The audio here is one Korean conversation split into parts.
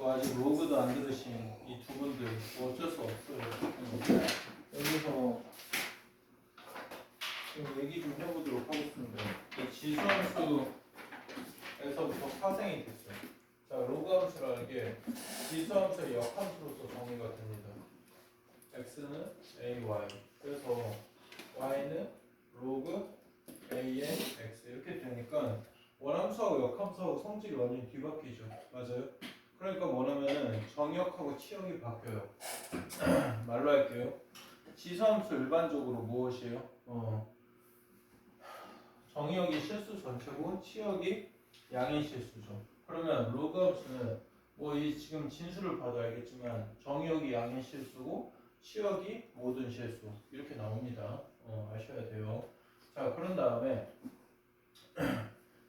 뭐 아직 로그도 안 들으신 이 두 분들 뭐 어쩔 수 없어요. 여기서 지금 얘기 좀 해보도록 하겠습니다. 이 지수함수에서부터 파생이 됐어요. 자, 로그 함수라는 게 지수함수의 역함수로서 정의가 됩니다. x는 ay, 그래서 y는 로그 an x 이렇게 되니까 원함수하고 역함수하고 성질이 완전히 뒤바뀌죠. 맞아요? 그러니까 뭐냐면은 정역하고 치역이 바뀌어요. 말로 할게요. 지수함수 일반적으로 무엇이에요? 정역이 실수 전체고 치역이 양의 실수죠. 그러면 로그 함수는 뭐 이 지금 진수를 봐도 알겠지만 정역이 양의 실수고 치역이 모든 실수 이렇게 나옵니다. 아셔야 돼요. 자, 그런 다음에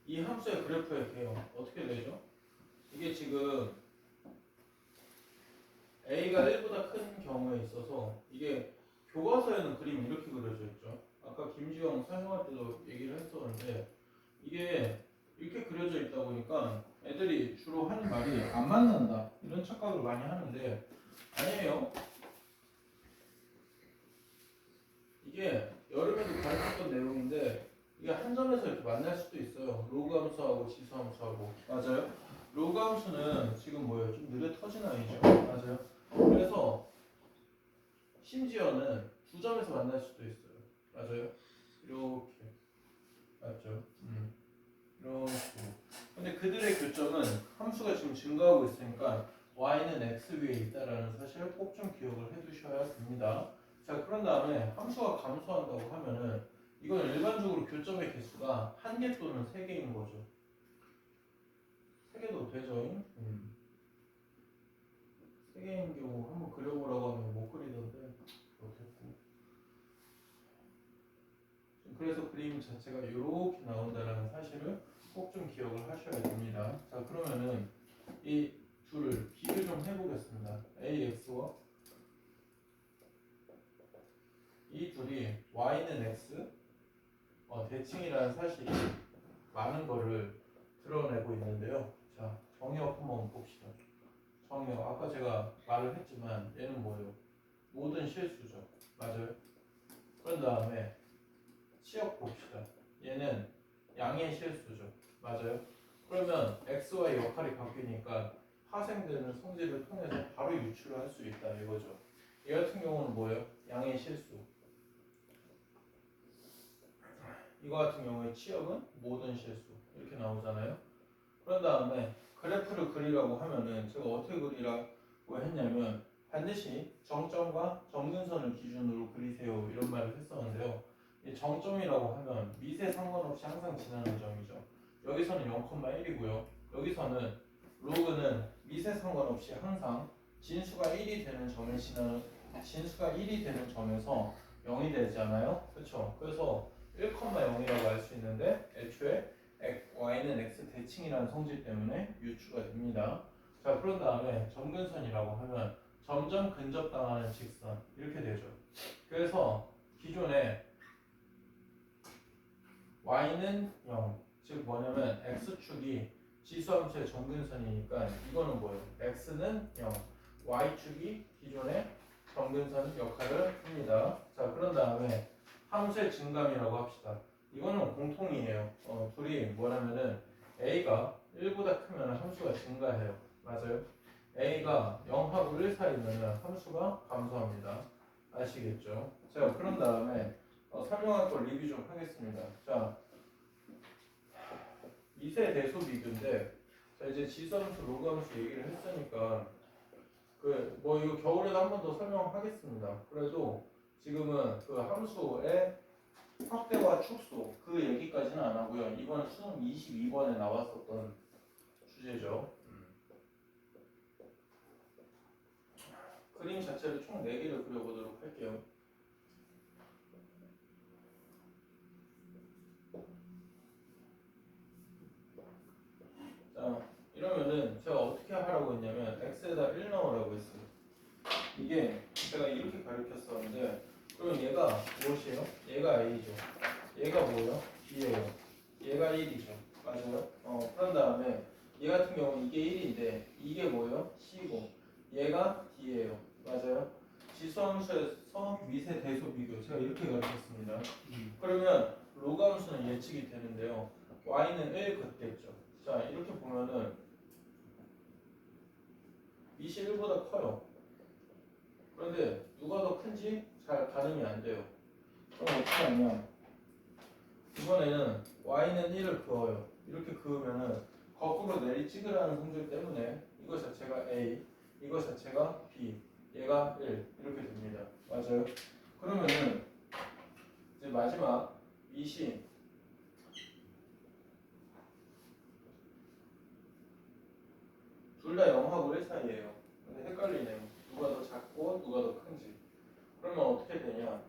이 함수의 그래프의 개요 어떻게 되죠? 이게 지금 a가 1보다 큰 경우에 있어서 이게 교과서에는 그림이 이렇게 그려져 있죠. 아까 김지영 설명할 때도 얘기를 했었는데 이게 이렇게 그려져 있다 보니까 애들이 주로 하는 말이 안 맞는다 이런 착각을 많이 하는데 아니에요. 이게 여름에도 가르쳤던 내용인데 이게 한 점에서 이렇게 만날 수도 있어요. 로그 함수하고 지수 함수하고. 맞아요? 로그 함수는 지금 뭐예요? 좀 느려 터진 아이죠. 맞아요? 그래서 심지어는 두 점에서 만날 수도 있어요. 맞아요? 이렇게. 맞죠? 이렇게. 근데 그들의 교점은 함수가 지금 증가하고 있으니까 y는 x 위에 있다라는 사실을 꼭 좀 기억을 해 두셔야 됩니다. 자, 그런 다음에 함수가 감소한다고 하면은 이건 일반적으로 교점의 개수가 1개 또는 3개인 거죠. 3개도 되죠? 3개인 경우 한번 그려보라고 하면 못 그리던데 못했고. 그래서 그림 자체가 이렇게 나온다는 사실을 꼭 좀 기억을 하셔야 됩니다. 자, 그러면은 이 둘을 비교 좀 해보겠습니다. AX와 이 둘이 Y는 X 대칭이라는 사실이 많은 거를 드러내고 있는데요. 자, 정역 한번 봅시다. 정역 아까 제가 말을 했지만 얘는 뭐예요? 모든 실수죠. 맞아요? 그런 다음에 치역 봅시다. 얘는 양의 실수죠. 맞아요? 그러면 x와의 역할이 바뀌니까 파생되는 성질을 통해서 바로 유출을 할 수 있다 이거죠. 얘 같은 경우는 뭐예요? 양의 실수. 이거 같은 경우에 치역은 모든 실수 이렇게 나오잖아요. 그런 다음에 그래프를 그리라고 하면은 제가 어떻게 그리라고 했냐면 반드시 정점과 점근선을 기준으로 그리세요 이런 말을 했었는데요. 이 정점이라고 하면 밑에 상관없이 항상 지나는 점이죠. 여기서는 0,1이고요. 여기서는 로그는 밑에 상관없이 항상 진수가 1이 되는 점을 지나는 진수가 1이 되는 점에서 0이 되잖아요. 그렇죠? 그래서 1,0이라고 할 수 있는데 애초에 y는 x 대칭이라는 성질 때문에 유추가 됩니다. 자, 그런 다음에 점근선이라고 하면 점점 근접당하는 직선 이렇게 되죠. 그래서 기존에 y는 0, 즉 뭐냐면 x축이 지수함수의 점근선이니까 이거는 뭐예요? x는 0, y축이 기존의 점근선 역할을 합니다. 자, 그런 다음에 함수의 증감이라고 합시다. 이거는 공통이에요. 둘이 뭐냐면은 a가 1보다 크면 함수가 증가해요. 맞아요? a가 0하고 1 사이면 함수가 감소합니다. 아시겠죠? 자, 그런 다음에 설명할 걸 리뷰 좀 하겠습니다. 자, 2세 대소 비교인데 자, 이제 지수함수, 로그함수 얘기를 했으니까 뭐 이거 겨울에도 한 번 더 설명하겠습니다. 그래도 지금은 그 함수의 확대와 축소 그 얘기까지는 안 하고요. 이번 수능 22번에 나왔었던 주제죠. 그림 자체를 총 4개를 그려보도록 할게요. 자, 이러면은 제가 어떻게 하라고 했냐면 x에다 1 넣으라고 했어요. 이게 제가 이렇게 가르쳤었는데 그럼 얘가 무엇이에요? 얘가 a죠. 얘가 뭐예요? b예요. 얘가 1이죠. 맞아요? 그런 다음에 얘 같은 경우는 이게 1인데 이게 뭐예요? 얘가 D예요. 맞아요? 지수함수에서 미세 대소 비교 제가 이렇게 가르쳤습니다. 그러면 로그 함수는 예측이 되는데요. y는 1 같겠죠. 자 이렇게 보면은 미시 1보다 커요. 그런데 누가 더 큰지 잘 가늠이 안 돼요. 그럼 어떻게 하냐? 이번에는 y는 1을 그어요. 이렇게 그으면은 거꾸로 내리 찍으라는 성질 때문에 이거 자체가 a, 이거 자체가 b, 얘가 1 이렇게 됩니다. 맞아요? 그러면은 이제 마지막 미시 둘 다 0하고 1 사이예요. 근데 헷갈리네요. 누가 더 작고 누가 더 큰지. 그러면 어떻게 되냐?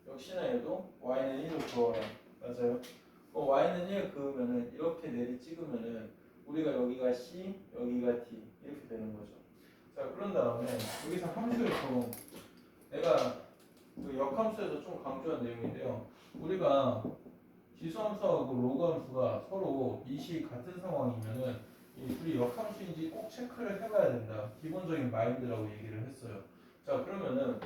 역시나 얘도 y는 1을 그어라. 맞아요? y는 1 그으면은 이렇게 내리 찍으면은 우리가 여기가 c, 여기가 d 이렇게 되는 거죠. 자 그런 다음에 여기서 함수에서 내가 그 역함수에서 좀 강조한 내용인데요. 우리가 지수함수하고 로그함수가 서로 미시 같은 상황이면은 이 둘이 역함수인지 꼭 체크를 해봐야 된다. 기본적인 마인드라고 얘기를 했어요. 자 그러면은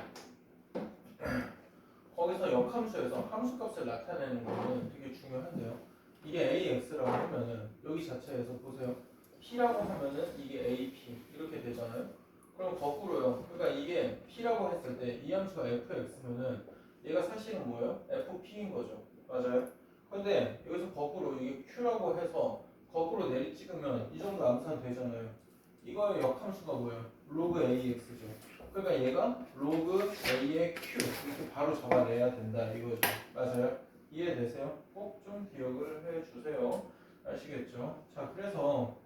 거기서 역함수에서 함수값을 나타내는 거는 되게 중요한데요. 이게 AX라고 하면은 여기 자체에서 보세요. P라고 하면은 이게 AP 이렇게 되잖아요. 그럼 거꾸로요. 그러니까 이게 P라고 했을 때 이 함수가 FX면은 얘가 사실은 뭐예요? FP인 거죠. 맞아요? 근데 여기서 거꾸로 이게 Q라고 해서 거꾸로 내리 찍으면 이 정도 암산 되잖아요. 이거의 역함수가 뭐예요? 로그 AX죠. 그러니까 얘가 로그 A의 Q 이렇게 바로 잡아내야 된다 이거죠. 맞아요? 이해되세요? 꼭 좀 기억을 해주세요. 아시겠죠? 자 그래서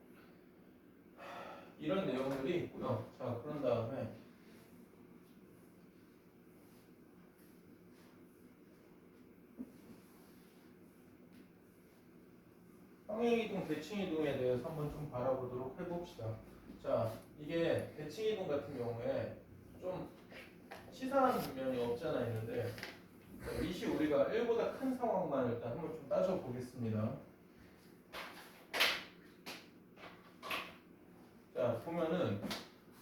이런 내용들이 있고요. 자 그런 다음에 평행이동, 대칭이동에 대해서 한번 좀 바라보도록 해봅시다. 자 이게 대칭이동 같은 경우에 좀 치사한 면이 없잖아 있는데 미시 우리가 1보다 큰 상황만 일단 한번 좀 따져보겠습니다. 자 보면은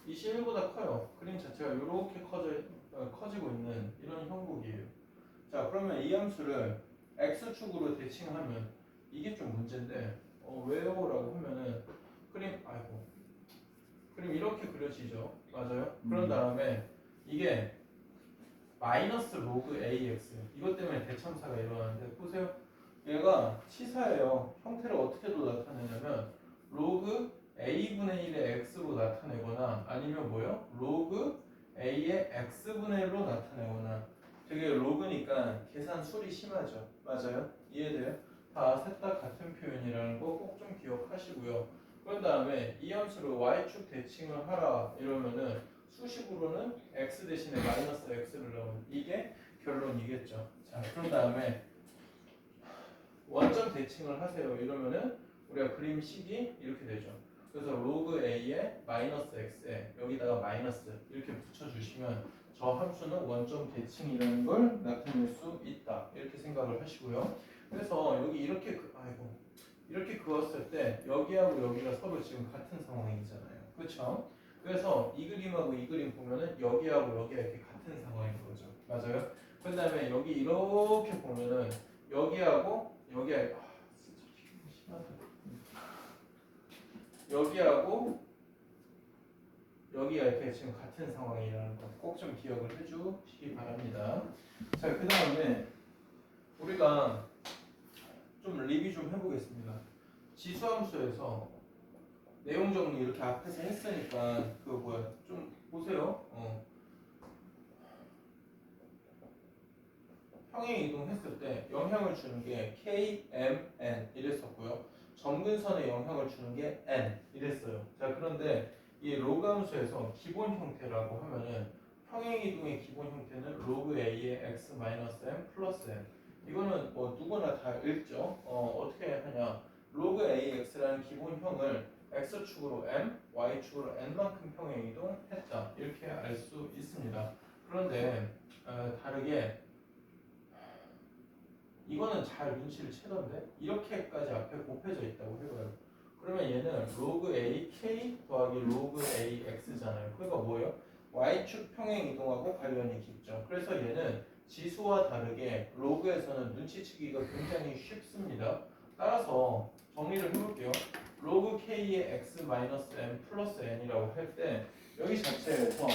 미시 1보다 커요. 그림 자체가 이렇게 커지고 있는 이런 형국이에요. 자 그러면 이 함수를 x축으로 대칭하면 이게 좀 문제인데 왜요? 라고 하면은 그림 이렇게 그려지죠. 맞아요? 그런 다음에 이게 마이너스 로그 ax 이것 때문에 대참사가 일어나는데 보세요. 얘가 치사예요. 형태를 어떻게도 나타내냐면 로그 a분의 1의 x로 나타내거나 아니면 뭐요? 로그 a의 x분의 1로 나타내거나 되게 로그니까 계산 수리 심하죠. 맞아요? 이해돼요? 다 셋 다 같은 표현이라는 거 꼭 좀 기억하시고요. 그런 다음에 이 함수를 y축 대칭을 하라 이러면은 수식으로는 x 대신에 마이너스 x를 넣으면 이게 결론이겠죠. 자, 그런 다음에 원점 대칭을 하세요. 이러면은 우리가 그림식이 이렇게 되죠. 그래서 로그 a에 마이너스 x에 여기다가 마이너스 이렇게 붙여주시면 저 함수는 원점 대칭이라는 걸 나타낼 수 있다. 이렇게 생각을 하시고요. 그래서 여기 이렇게 그었을 때 여기하고 여기가 서로 지금 같은 상황이잖아요. 그렇죠? 그래서 이 그림하고 이 그림 보면은 여기하고 여기가 이렇게 같은 상황인 거죠. 맞아요? 그 다음에 여기 이렇게 보면은 여기하고 여기하고 여기하고 여기가 이렇게 지금 같은 상황이라는 거 꼭 좀 기억을 해주시기 바랍니다. 자, 그 다음에 우리가 좀 리뷰 좀 해보겠습니다. 지수함수에서 내용 정리 이렇게 앞에서 했으니까 좀 보세요. 평행 이동했을 때 영향을 주는 게 K, M, N 이랬었고요. 점근선에 영향을 주는 게 N 이랬어요. 자 그런데 이 로그 함수에서 기본 형태라고 하면은 평행 이동의 기본 형태는 로그 A의 X 마이너스 M 플러스 M 이거는 뭐 누구나 다 읽죠. 어떻게 하냐? 로그 AX라는 기본형을 X축으로 M, Y축으로 N만큼 평행 이동했다 이렇게 알 수 있습니다. 그런데 다르게 이거는 잘 눈치를 채던데 이렇게까지 앞에 곱해져 있다고 해봐요. 그러면 얘는 로그 a k 더하기 로그 a x잖아요. 그러니까 뭐예요? y축 평행 이동하고 관련이 깊죠. 그래서 얘는 지수와 다르게 로그에서는 눈치채기가 굉장히 쉽습니다. 따라서 정리를 해볼게요. 로그 k의 x 마이너스 m 플러스 n이라고 할 때 여기 자체에서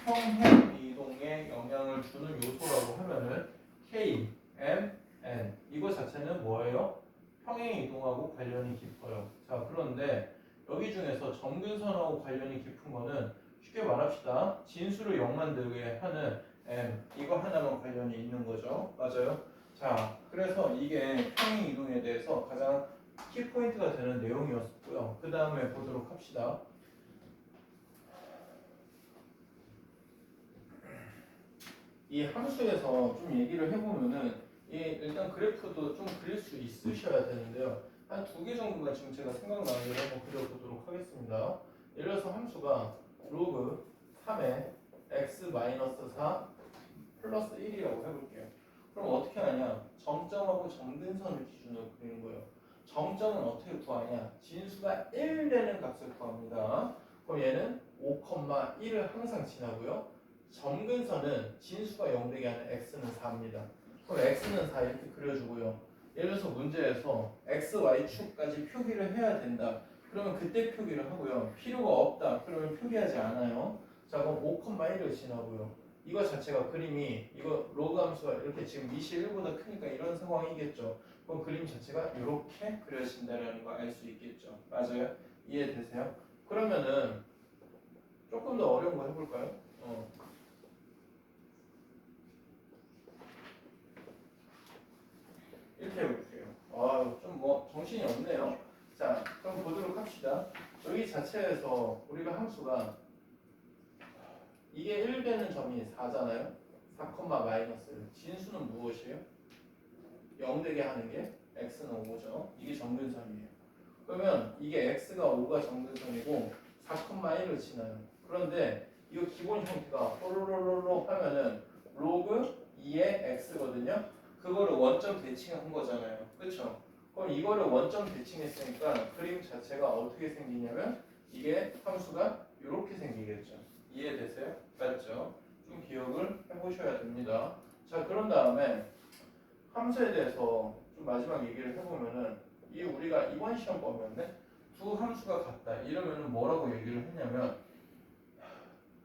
평행 이동에 영향을 주는 요소라고 하면은 k, m, n 이거 자체는 뭐예요? 평행 이동하고 관련이 깊어요. 자, 그런데 여기 중에서 점근선하고 관련이 깊은 거는 쉽게 말합시다. 진수를 0 만들게 하는 m 이거 하나만 관련이 있는 거죠. 맞아요? 자, 그래서 이게 평행 이동에 대해서 가장 키포인트가 되는 내용이었고요. 그 다음에 보도록 합시다. 이 함수에서 좀 얘기를 해보면은 일단 그래프도 좀 그릴 수 있으셔야 되는데요. 한 두 개 정도만 지금 제가 생각나는 걸 한번 그려보도록 하겠습니다. 예를 들어서 함수가 로그 3의 x-4 플러스 1이라고 해볼게요. 그럼 어떻게 하냐? 점점하고 점근선을 기준으로 그리는 거예요. 점점은 어떻게 구하냐? 진수가 1 되는 값을 구합니다. 그럼 얘는 5,1을 항상 지나고요. 점근선은 진수가 0 되게 하는 x는 4입니다. 그럼 x는 4 이렇게 그려주고요. 예를 들어서 문제에서 x, y축까지 표기를 해야 된다. 그러면 그때 표기를 하고요. 필요가 없다. 그러면 표기하지 않아요. 자, 그럼 5,1을 지나고요. 이거 자체가 그림이 이거 로그 함수가 이렇게 지금 미시 1보다 크니까 이런 상황이겠죠. 그럼 그림 자체가 이렇게 그려진다는 거 알 수 있겠죠. 맞아요? 이해되세요? 그러면은 조금 더 어려운 거 해볼까요? 이렇게 해볼게요. 좀 뭐 정신이 없네요. 자, 그럼 보도록 합시다. 여기 자체에서 우리가 함수가 이게 1 되는 점이 4잖아요. 4, 마이너스. 진수는 무엇이에요? 0 되게 하는 게 x는 5죠. 이게 정근선이에요. 그러면 이게 x가 5가 정근선이고 4,1을 지나요. 그런데 이거 기본 형태가 호로로로로 하면은 로그 2의 x거든요. 그거를 원점 대칭한 거잖아요. 그렇죠? 그럼 이거를 원점 대칭했으니까 그림 자체가 어떻게 생기냐면 이게 함수가 이렇게 생기겠죠. 이해되세요? 맞죠? 좀 기억을 해보셔야 됩니다. 자, 그런 다음에 함수에 대해서 좀 마지막 얘기를 해보면은 이 우리가 이번 시험 범위였네. 두 함수가 같다. 이러면은 뭐라고 얘기를 했냐면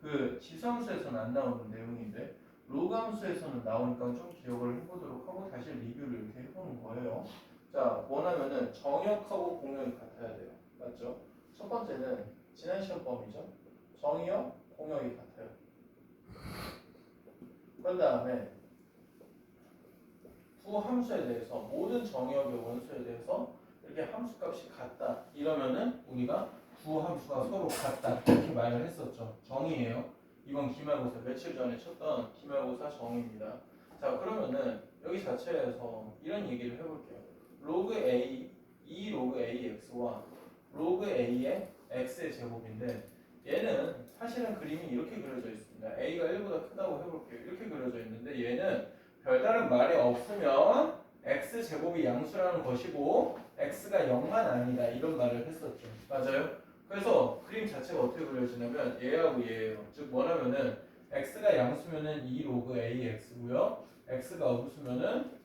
그 지수함수에서는 안 나오는 내용인데 로그 함수에서는 나오니까 좀 기억을 해보도록 하고 다시 리뷰를 이렇게 해보는 거예요. 자, 원하면은 정역하고 공역이 같아야 돼요. 맞죠? 첫 번째는 지난 시험 범위죠. 정역, 공역이 같아요. 그런 다음에 두 함수에 대해서 모든 정역의 원소에 대해서 이렇게 함수값이 같다. 이러면은 우리가 두 함수가 서로 같다. 이렇게 말을 했었죠. 정의예요. 이번 기말고사 며칠 전에 쳤던 기말고사 정의입니다. 자, 그러면은 여기 자체에서 이런 얘기를 해볼게요. 로그 a, 2 로그 ax와 로그 a의 x의 제곱인데 얘는 사실은 그림이 이렇게 그려져 있습니다. a가 1보다 크다고 해볼게요. 이렇게 그려져 있는데 얘는 별다른 말이 없으면 x제곱이 양수라는 것이고 x가 0만 아니다 이런 말을 했었죠. 맞아요? 그래서 그림 자체가 어떻게 그려지냐면 얘하고 얘예요. 즉 뭐냐면은 x가 양수면은 2 로그 ax고요. x가 음수면은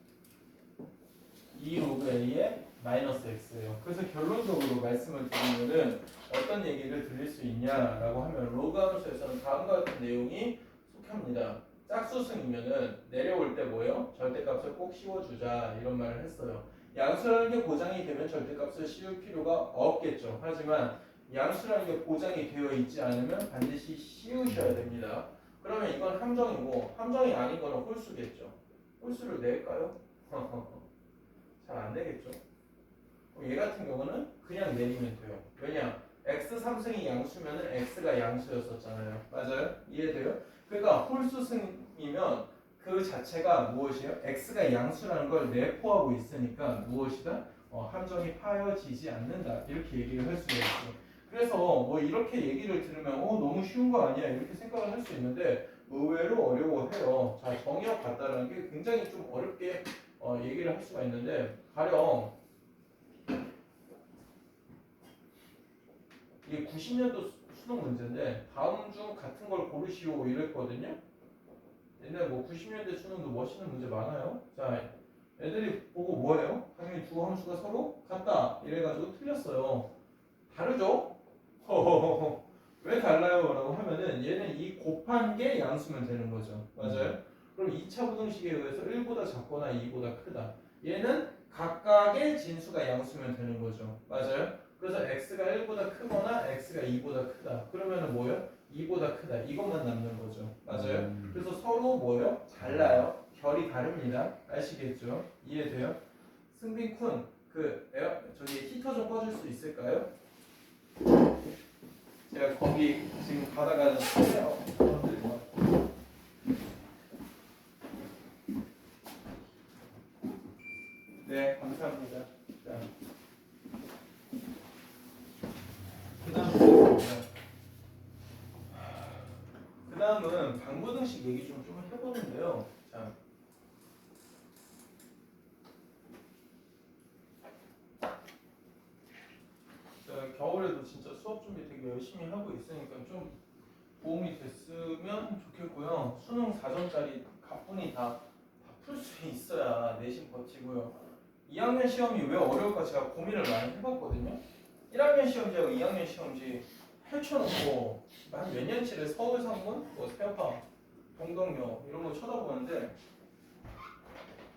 2 로그 a의 마이너스 x예요. 그래서 결론적으로 말씀을 드리면은 어떤 얘기를 드릴 수 있냐라고 하면 로그 함수에서는 다음과 같은 내용이 속합니다. 짝수승이면은 내려올 때 뭐예요? 절대값을 꼭 씌워주자 이런 말을 했어요. 양수라는 게 보장이 되면 절대값을 씌울 필요가 없겠죠. 하지만 양수라는 게 보장이 되어 있지 않으면 반드시 씌우셔야 됩니다. 그러면 이건 함정이고 함정이 아닌 거는 홀수겠죠. 홀수를 낼까요? 잘 안 되겠죠. 얘 같은 경우는 그냥 내리면 돼요. 왜냐? x 3승이 양수면은 x가 양수였었잖아요. 맞아요? 이해돼요? 그러니까 홀수승이면 그 자체가 무엇이에요? x가 양수라는 걸 내포하고 있으니까 무엇이다? 함정이 파여지지 않는다. 이렇게 얘기를 할 수가 있어요. 그래서 뭐 이렇게 얘기를 들으면 너무 쉬운 거 아니야? 이렇게 생각을 할 수 있는데 의외로 어려워해요. 자, 정의역 같다라는 게 굉장히 좀 어렵게 얘기를 할 수가 있는데 가령 이게 90년도 수능 문제인데 다음 중 같은 걸 고르시오 이랬거든요. 옛날 뭐 90년대 수능도 멋있는 문제 많아요. 자, 애들이 보고 뭐예요? 당연히 두 함수가 서로 같다 이래가지고 틀렸어요. 다르죠? 왜 달라요? 라고 하면은 얘는 이 곱한 게 양수면 되는 거죠. 맞아요? 그럼 2차 부등식에 의해서 1보다 작거나 2보다 크다. 얘는 각각의 진수가 양수면 되는 거죠. 맞아요? 그래서 x가 1보다 크거나 x가 2보다 크다. 그러면은 뭐예요? 2보다 크다. 이것만 남는 거죠. 맞아요? 그래서 서로 뭐예요? 달라요. 결이 다릅니다. 아시겠죠? 이해돼요? 승빈 쿤, 저기 히터 좀 꺼줄 수 있을까요? 제가 거기 지금 가다가 좀 건들고. 네, 감사합니다. 자, 그다음은 방부등식 얘기 좀 해보는데요. 자, 겨울에도 진짜 수업 준비 되게 열심히 하고 있으니까 좀 도움이 됐으면 좋겠고요. 수능 4점짜리 가뿐히 다 풀 수 있어야 내신 버티고요. 2학년 시험이 왜 어려울까 제가 고민을 많이 해봤거든요. 1학년 시험지하고 2학년 시험지 펼쳐놓고 한 몇 년치를 서울 상문, 뭐 세파, 동덕여 이런 거 쳐다보는데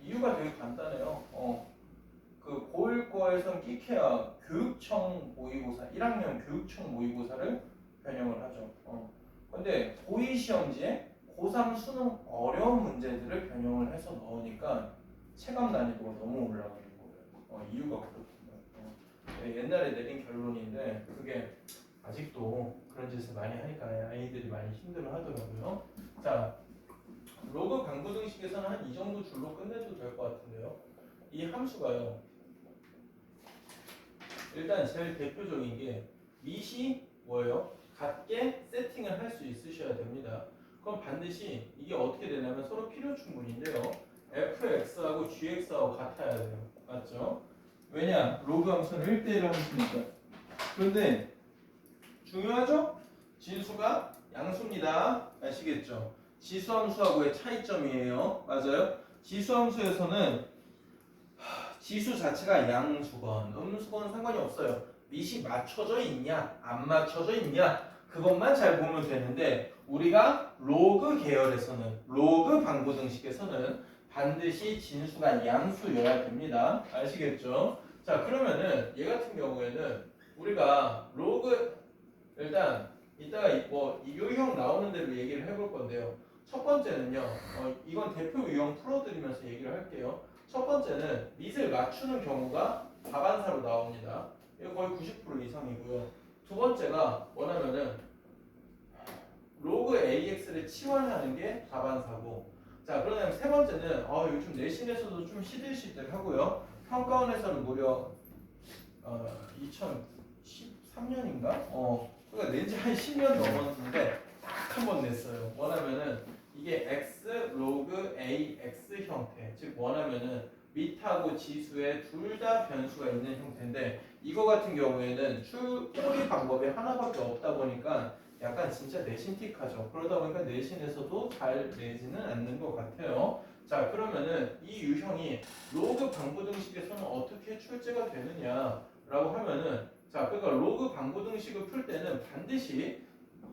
이유가 되게 간단해요. 그 고1거에선 끼케야 교육청 모의고사 1학년 교육청 모의고사를 변형을 하죠. 근데 고2 시험지에 고3 수능 어려운 문제들을 변형을 해서 넣으니까 체감 난이도가 너무 올라가는 거예요. 이유가 그렇군요. 옛날에 내린 결론인데 그게 아직도 그런 짓을 많이 하니까 아이들이 많이 힘들어 하더라고요. 자, 로그 방부등식에서는 한 이 정도 줄로 끝내도 될 것 같은데요. 이 함수가요. 일단 제일 대표적인 게 밑이 뭐예요? 같게 세팅을 할 수 있으셔야 됩니다. 그럼 반드시 이게 어떻게 되냐면 서로 필요 충분인데요. fx하고 gx하고 같아야 돼요. 맞죠? 왜냐? 로그 함수는 1대1 함수니까. 그런데 중요하죠? 진수가 양수입니다. 아시겠죠? 지수함수하고의 차이점이에요. 맞아요? 지수함수에서는 지수 자체가 양수건, 음수건 상관이 없어요. 밑이 맞춰져 있냐, 안 맞춰져 있냐 그것만 잘 보면 되는데 우리가 로그 계열에서는 로그 방부등식에서는 반드시 진수가 양수여야 됩니다. 아시겠죠? 자, 그러면은 얘 같은 경우에는 우리가 로그 일단 이따가 뭐 유형 나오는 대로 얘기를 해볼 건데요. 첫 번째는요. 이건 대표 유형 풀어드리면서 얘기를 할게요. 첫 번째는 밑을 맞추는 경우가 다반사로 나옵니다. 이거 거의 90% 이상이고요. 두 번째가 뭐냐면은 로그 AX를 치환하는 게 다반사고, 자 그러면 세 번째는 요즘 내신에서도 좀 시들시들하고요. 평가원에서는 무려 2013년인가? 그러니까 낸지 한 10년 넘었는데 딱 한 번 냈어요. 뭐냐면은 이게 x 로그 ax 형태, 즉 뭐냐면은 밑하고 지수에 둘 다 변수가 있는 형태인데 이거 같은 경우에는 풀이 방법이 하나밖에 없다 보니까 약간 진짜 내신틱하죠. 그러다 보니까 내신에서도 잘 내지는 않는 것 같아요. 자, 그러면은 이 유형이 로그 방부등식에서는 어떻게 출제가 되느냐라고 하면은, 자, 그러니까 로그 방부등식을 풀 때는 반드시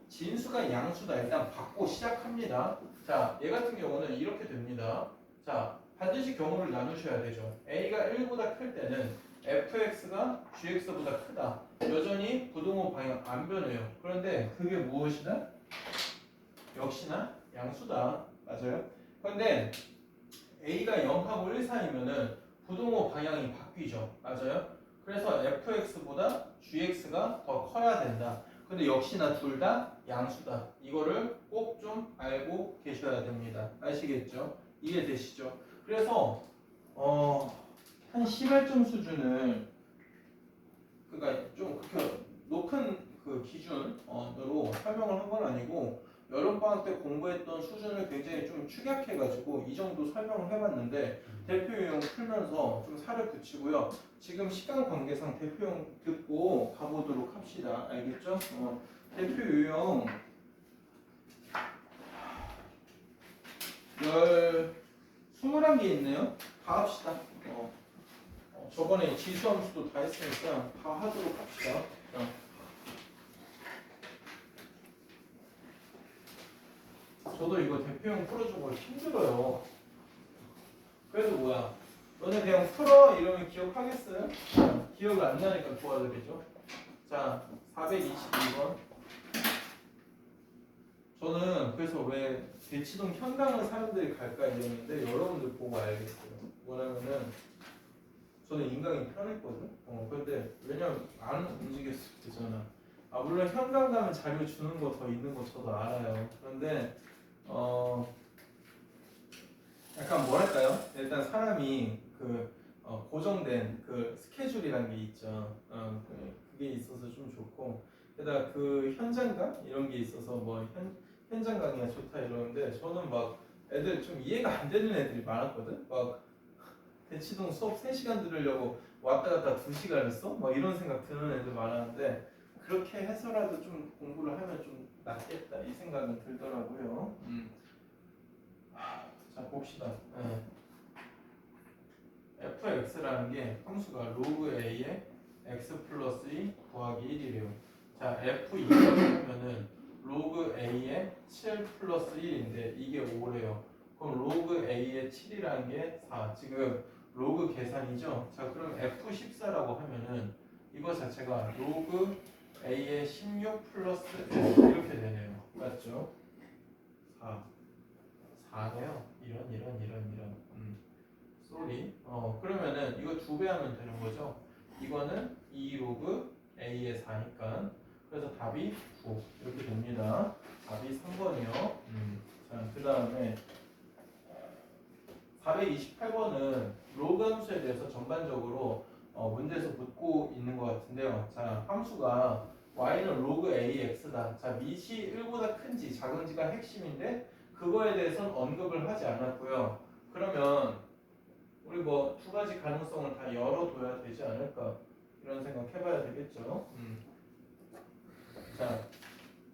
진수가 양수다 일단 받고 시작합니다. 자, 얘 같은 경우는 이렇게 됩니다. 자, 반드시 경우를 나누셔야 되죠. a가 1보다 클 때는 fx가 gx보다 크다. 여전히 부동호 방향 안 변해요. 그런데 그게 무엇이다? 역시나 양수다. 맞아요? 그런데 a가 0하고 1 사이면은 부동호 방향이 바뀌죠. 맞아요? 그래서 fx보다 gx가 더 커야 된다. 근데 역시나 둘 다 양수다. 이거를 꼭 좀 알고 계셔야 됩니다. 아시겠죠? 이해되시죠? 그래서 한 시발점 수준을, 그러니까 좀 그렇게 높은 그 기준으로 설명을 한 건 아니고 여름방학 때 공부했던 수준을 굉장히 좀 축약해가지고 이 정도 설명을 해봤는데 대표 유형 풀면서 좀 살을 붙이고요. 지금 시간 관계상 대표 유형 듣고 가보도록 합시다. 알겠죠? 대표 유형 21개 있네요. 다 합시다. 저번에 지수함수도 다 했으니까 다 하도록 합시다. 저도 이거 대표형 풀어주고 힘들어요. 그래도 뭐야? 너네 그냥 풀어 이러면 기억하겠어요? 기억 안 나니까 도와드리죠. 자, 422번. 저는 그래서 왜 대치동 현강을 사람들이 갈까 이랬는데 여러분들 보고 알겠어요. 뭐냐면은 저는 인강이 편했거든. 근데 왜냐면 안 움직였을 때잖아. 물론 현강 가면 자료 주는 거 더 있는 거 저도 알아요. 그런데 약간 뭐랄까요? 일단 사람이 고정된 그 스케줄이라는 게 있죠. 그게 있어서 좀 좋고, 게다가 그 현장감 이런 게 있어서 뭐 현장 강의가 좋다 이러는데 저는 막 애들 좀 이해가 안 되는 애들이 많았거든. 막 대치동 수업 3시간 들으려고 왔다 갔다 2시간 했어? 막 이런 생각 드는 애들 많았는데 그렇게 해서라도 좀 공부를 하면 좀 낫겠다 이 생각은 들더라고요. 자 봅시다. fx라는 게 함수가 로그 a의 x 플러스 2 더하기 1이래요. 자 f2라고 하면은 로그 a의 7 플러스 1인데 이게 5래요. 그럼 로그 a의 7이라는 게 4. 지금 로그 계산이죠. 자 그럼 f14라고 하면은 이거 자체가 로그 a의 16 플러스 1 이렇게 되네요. 맞죠? 4네요. 이런. 쏘리. 그러면은 이거 2배 하면 되는 거죠. 이거는 2 로그 a의 4니까 그래서 답이 9 이렇게 됩니다. 답이 3번이요. 자, 그 다음에 428번은 로그 함수에 대해서 전반적으로 문제에서 묻고 있는 것 같은데요. 자, 함수가 y는 로그 ax다. 자, 밑이 1보다 큰지 작은지가 핵심인데 그거에 대해서는 언급을 하지 않았고요. 그러면 우리 뭐 2가지 가능성을 다 열어둬야 되지 않을까 이런 생각 해봐야 되겠죠. 자,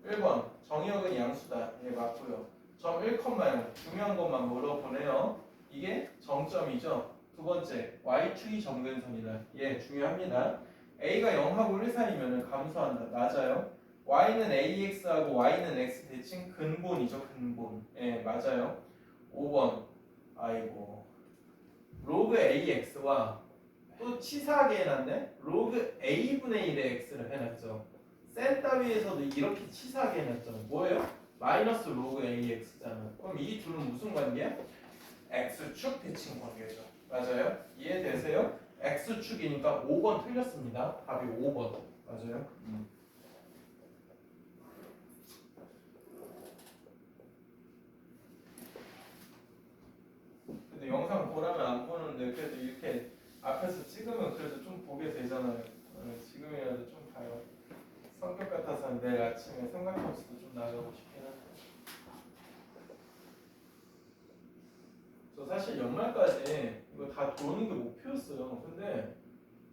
1번 정의역은 양수다. 예, 맞고요. 점 1,0 중요한 것만 물어보네요. 이게 정점이죠. 두 번째 y축이 점근선이다. 예, 중요합니다. a가 0하고 1 사이면 감소한다. 맞아요. y는 ax하고 y는 x 대칭 근본이죠. 근본. 예, 맞아요. 5번 아이고 로그 ax와 또 치사하게 해놨네. 로그 a분의 1의 x를 해놨죠. 센 따위에서도 이렇게 치사하게 해놨죠. 뭐예요? 마이너스 로그 ax잖아. 그럼 이 둘은 무슨 관계야? x축 대칭 관계죠. 맞아요? 이해되세요? x축이니까 5번 틀렸습니다. 답이 5번. 맞아요? 근데 영상 보라면 안 보는데 그래도 이렇게 앞에서 찍으면 그래도 좀 보게 되잖아요. 지금이라도 좀 봐요. 성격 같아서 내일 아침에 삼각함수도 좀 나가고 싶긴 한데 저 사실 연말까지 이거 다 도는 게 목표였어요. 근데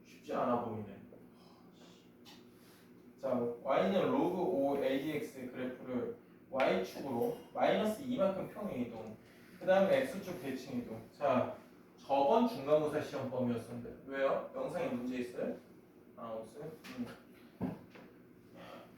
쉽지 않아 보이네. 자, y는 로그 5 adx의 그래프를 y축으로 마이너스 2만큼 평행이동 그 다음에 x축 대칭이동. 자, 저번 중간고사 시험범위였었는데 왜요? 영상에 문제 있어요? 없어요?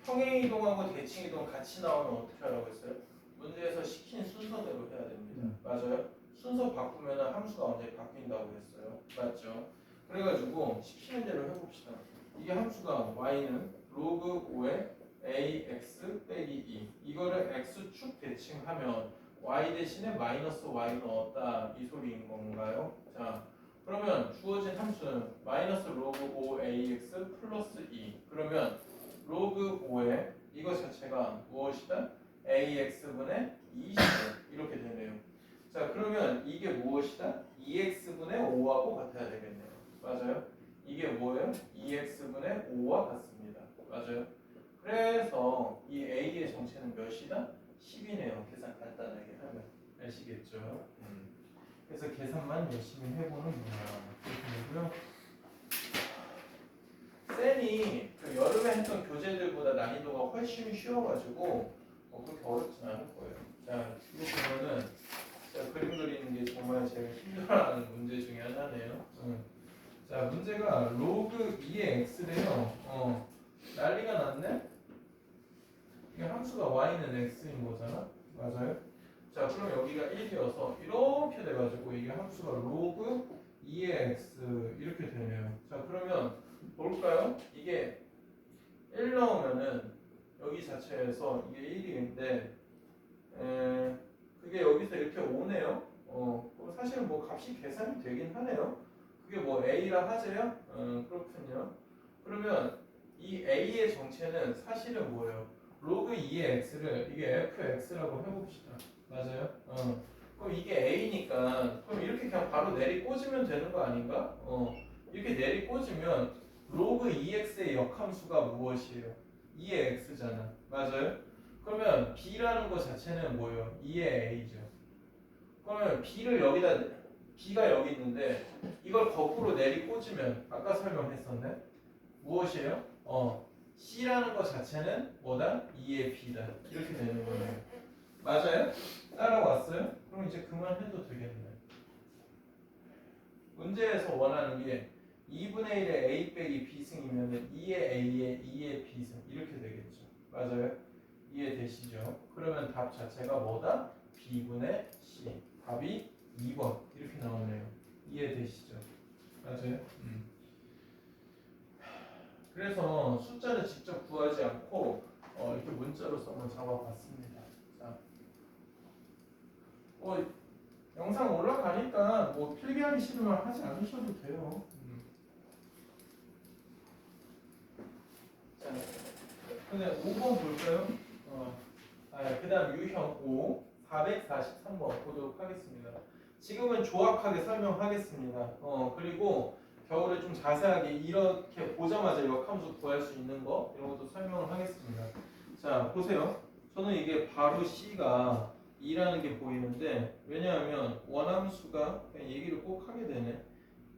평행이동하고 대칭이동 같이 나오면 어떻게 하라고 했어요? 문제에서 시킨 순서대로 해야 됩니다. 맞아요? 순서 바꾸면 함수가 완전히 바뀐다고 했어요. 맞죠? 그래가지고 시키는 대로 해봅시다. 이게 함수가 y는 로그 5의 ax 빼기 2 이거를 x축 대칭하면 y 대신에 마이너스 y 넣었다 이 소리인 건가요? 자 그러면 주어진 함수는 마이너스 로그 5ax 플러스 2 그러면 로그 5의 이거 자체가 무엇이다? ax분의 20 이렇게 되네요. 자 그러면 이게 무엇이다? 2x분의 5하고 같아야 되겠네요. 맞아요? 이게 뭐예요? 2x분의 5와 같습니다. 맞아요? 그래서 이 a의 정체는 몇이다? 10이네요. 계산 간단하게 하면 아시겠죠? 그래서 계산만 열심히 해보는 거야. 그렇게 되고요. 쌤이 그 여름에 했던 교재들보다 난이도가 훨씬 쉬워가지고 그렇게 어렵진 않을 거예요. 자, 이거 보면은 자, 그림 그리는 게 정말 제가 힘들어하는 문제 중에 하나네요. 자, 문제가 로그 2의 x래요. 난리가 났네? 이게 함수가 y는 x인 거잖아? 맞아요? 자, 그럼 여기가 1이어서 이렇게 돼가지고 이게 함수가 로그 2의 x 이렇게 되네요. 자, 그러면 볼까요? 이게 1 넣으면은 여기 자체에서 이게 1인데 그게 여기서 이렇게 오네요. 사실 뭐 값이 계산이 되긴 하네요. 그게 뭐 a라 하재요? 그렇군요. 그러면 이 a의 정체는 사실은 뭐예요? 로그 2의 x를 이게 fx라고 해봅시다. 맞아요? 그럼 이게 a니까 그럼 이렇게 그냥 바로 내리 꽂으면 되는 거 아닌가? 이렇게 내리 꽂으면 로그 2x의 역함수가 무엇이에요? 2의 x잖아. 맞아요? 그러면 b라는 것 자체는 뭐예요? 2의 a죠. 그러면 b를 여기다 b가 여기 있는데 이걸 거꾸로 내리 꽂으면 아까 설명했었네. 무엇이에요? c라는 것 자체는 뭐다? 2의 b다. 이렇게 되는 거예요. 맞아요? 따라왔어요? 그럼 이제 그만해도 되겠네. 문제에서 원하는 게 2분의 1의 a 빼기 b승이면 2의 a의 2의 b승 이렇게 되겠죠. 맞아요? 이해되시죠? 그러면 답 자체가 뭐다? b분의 c. 답이 2번 이렇게 나오네요. 이해되시죠? 맞아요? 그래서 숫자를 직접 구하지 않고 이렇게 문자로서 한번 잡아봤습니다. 자, 영상 올라가니까 뭐 필기하기 싫으면 하지 않으셔도 돼요. 자, 근데 5번 볼까요? 그 다음 유형 5, 443번 보도록 하겠습니다. 지금은 조악하게 설명하겠습니다. 그리고 겨울에 좀 자세하게 이렇게 보자마자 역함수 구할 수 있는 거 이런 것도 설명을 하겠습니다. 자, 보세요. 저는 이게 바로 C가 2라는 게 보이는데 왜냐하면 원함수가 그냥 얘기를 꼭 하게 되네.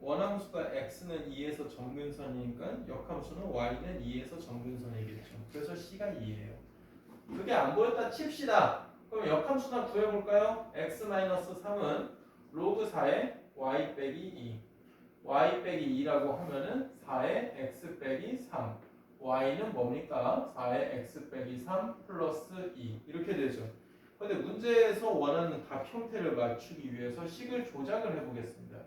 원함수가 x는 2에서 정근선이니까 역함수는 y는 2에서 정근선이겠죠. 그래서 C가 2예요. 그게 안 보였다 칩시다. 그럼 역함수나 구해볼까요? x-3은 로그 4의 y 빼기 2 y 빼기 2라고 하면은 4의 x 빼기 3 y는 뭡니까? 4의 x 빼기 3 플러스 2 이렇게 되죠. 근데 문제에서 원하는 답 형태를 맞추기 위해서 식을 조작을 해보겠습니다.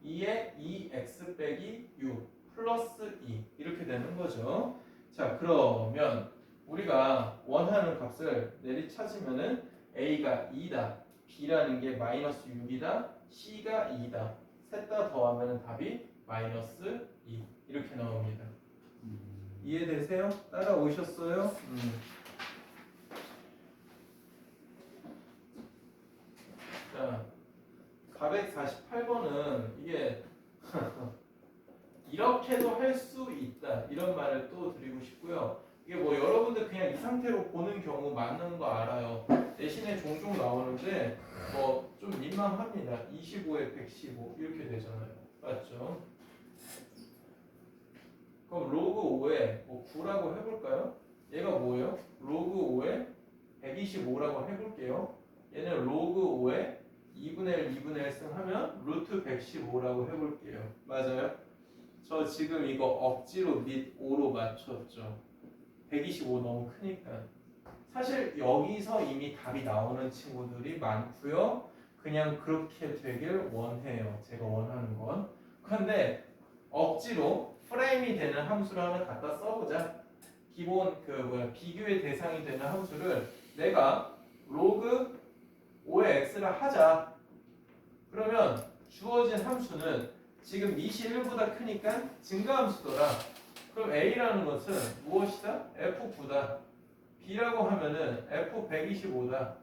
2의 2x 빼기 6 플러스 2 이렇게 되는 거죠. 자, 그러면 우리가 원하는 값을 내리찾으면은 a가 2다, b라는 게 마이너스 6이다, c가 2다. 셋 다 더하면 답이 마이너스 2 이렇게 나옵니다. 이해되세요? 따라오셨어요? 자, 448번은 이게 이렇게도 할 수 있다 이런 말을 또 드리고 싶고요. 이게 뭐 여러분들 그냥 이 상태로 보는 경우 많은 거 알아요. 대신에 종종 나오는데 뭐 좀 민망합니다. 25에 115 이렇게 되잖아요. 맞죠? 그럼 로그 5에 뭐 9라고 해볼까요? 얘가 뭐예요? 로그 5에 125라고 해볼게요. 얘는 로그 5에 2분의 1, 2분의 1승 하면 루트 115라고 해볼게요. 맞아요? 저 지금 이거 억지로 밑 5로 맞췄죠. 125 너무 크니까. 사실 여기서 이미 답이 나오는 친구들이 많고요. 그냥 그렇게 되길 원해요. 제가 원하는 건. 그런데 억지로 프레임이 되는 함수를 하나 갖다 써보자. 기본 비교의 대상이 되는 함수를 내가 로그 5의 x를 하자. 그러면 주어진 함수는 지금 밑이 1보다 크니까 증가함수더라. 그럼 a라는 것은 무엇이다? f9다. b라고 하면은 f125다.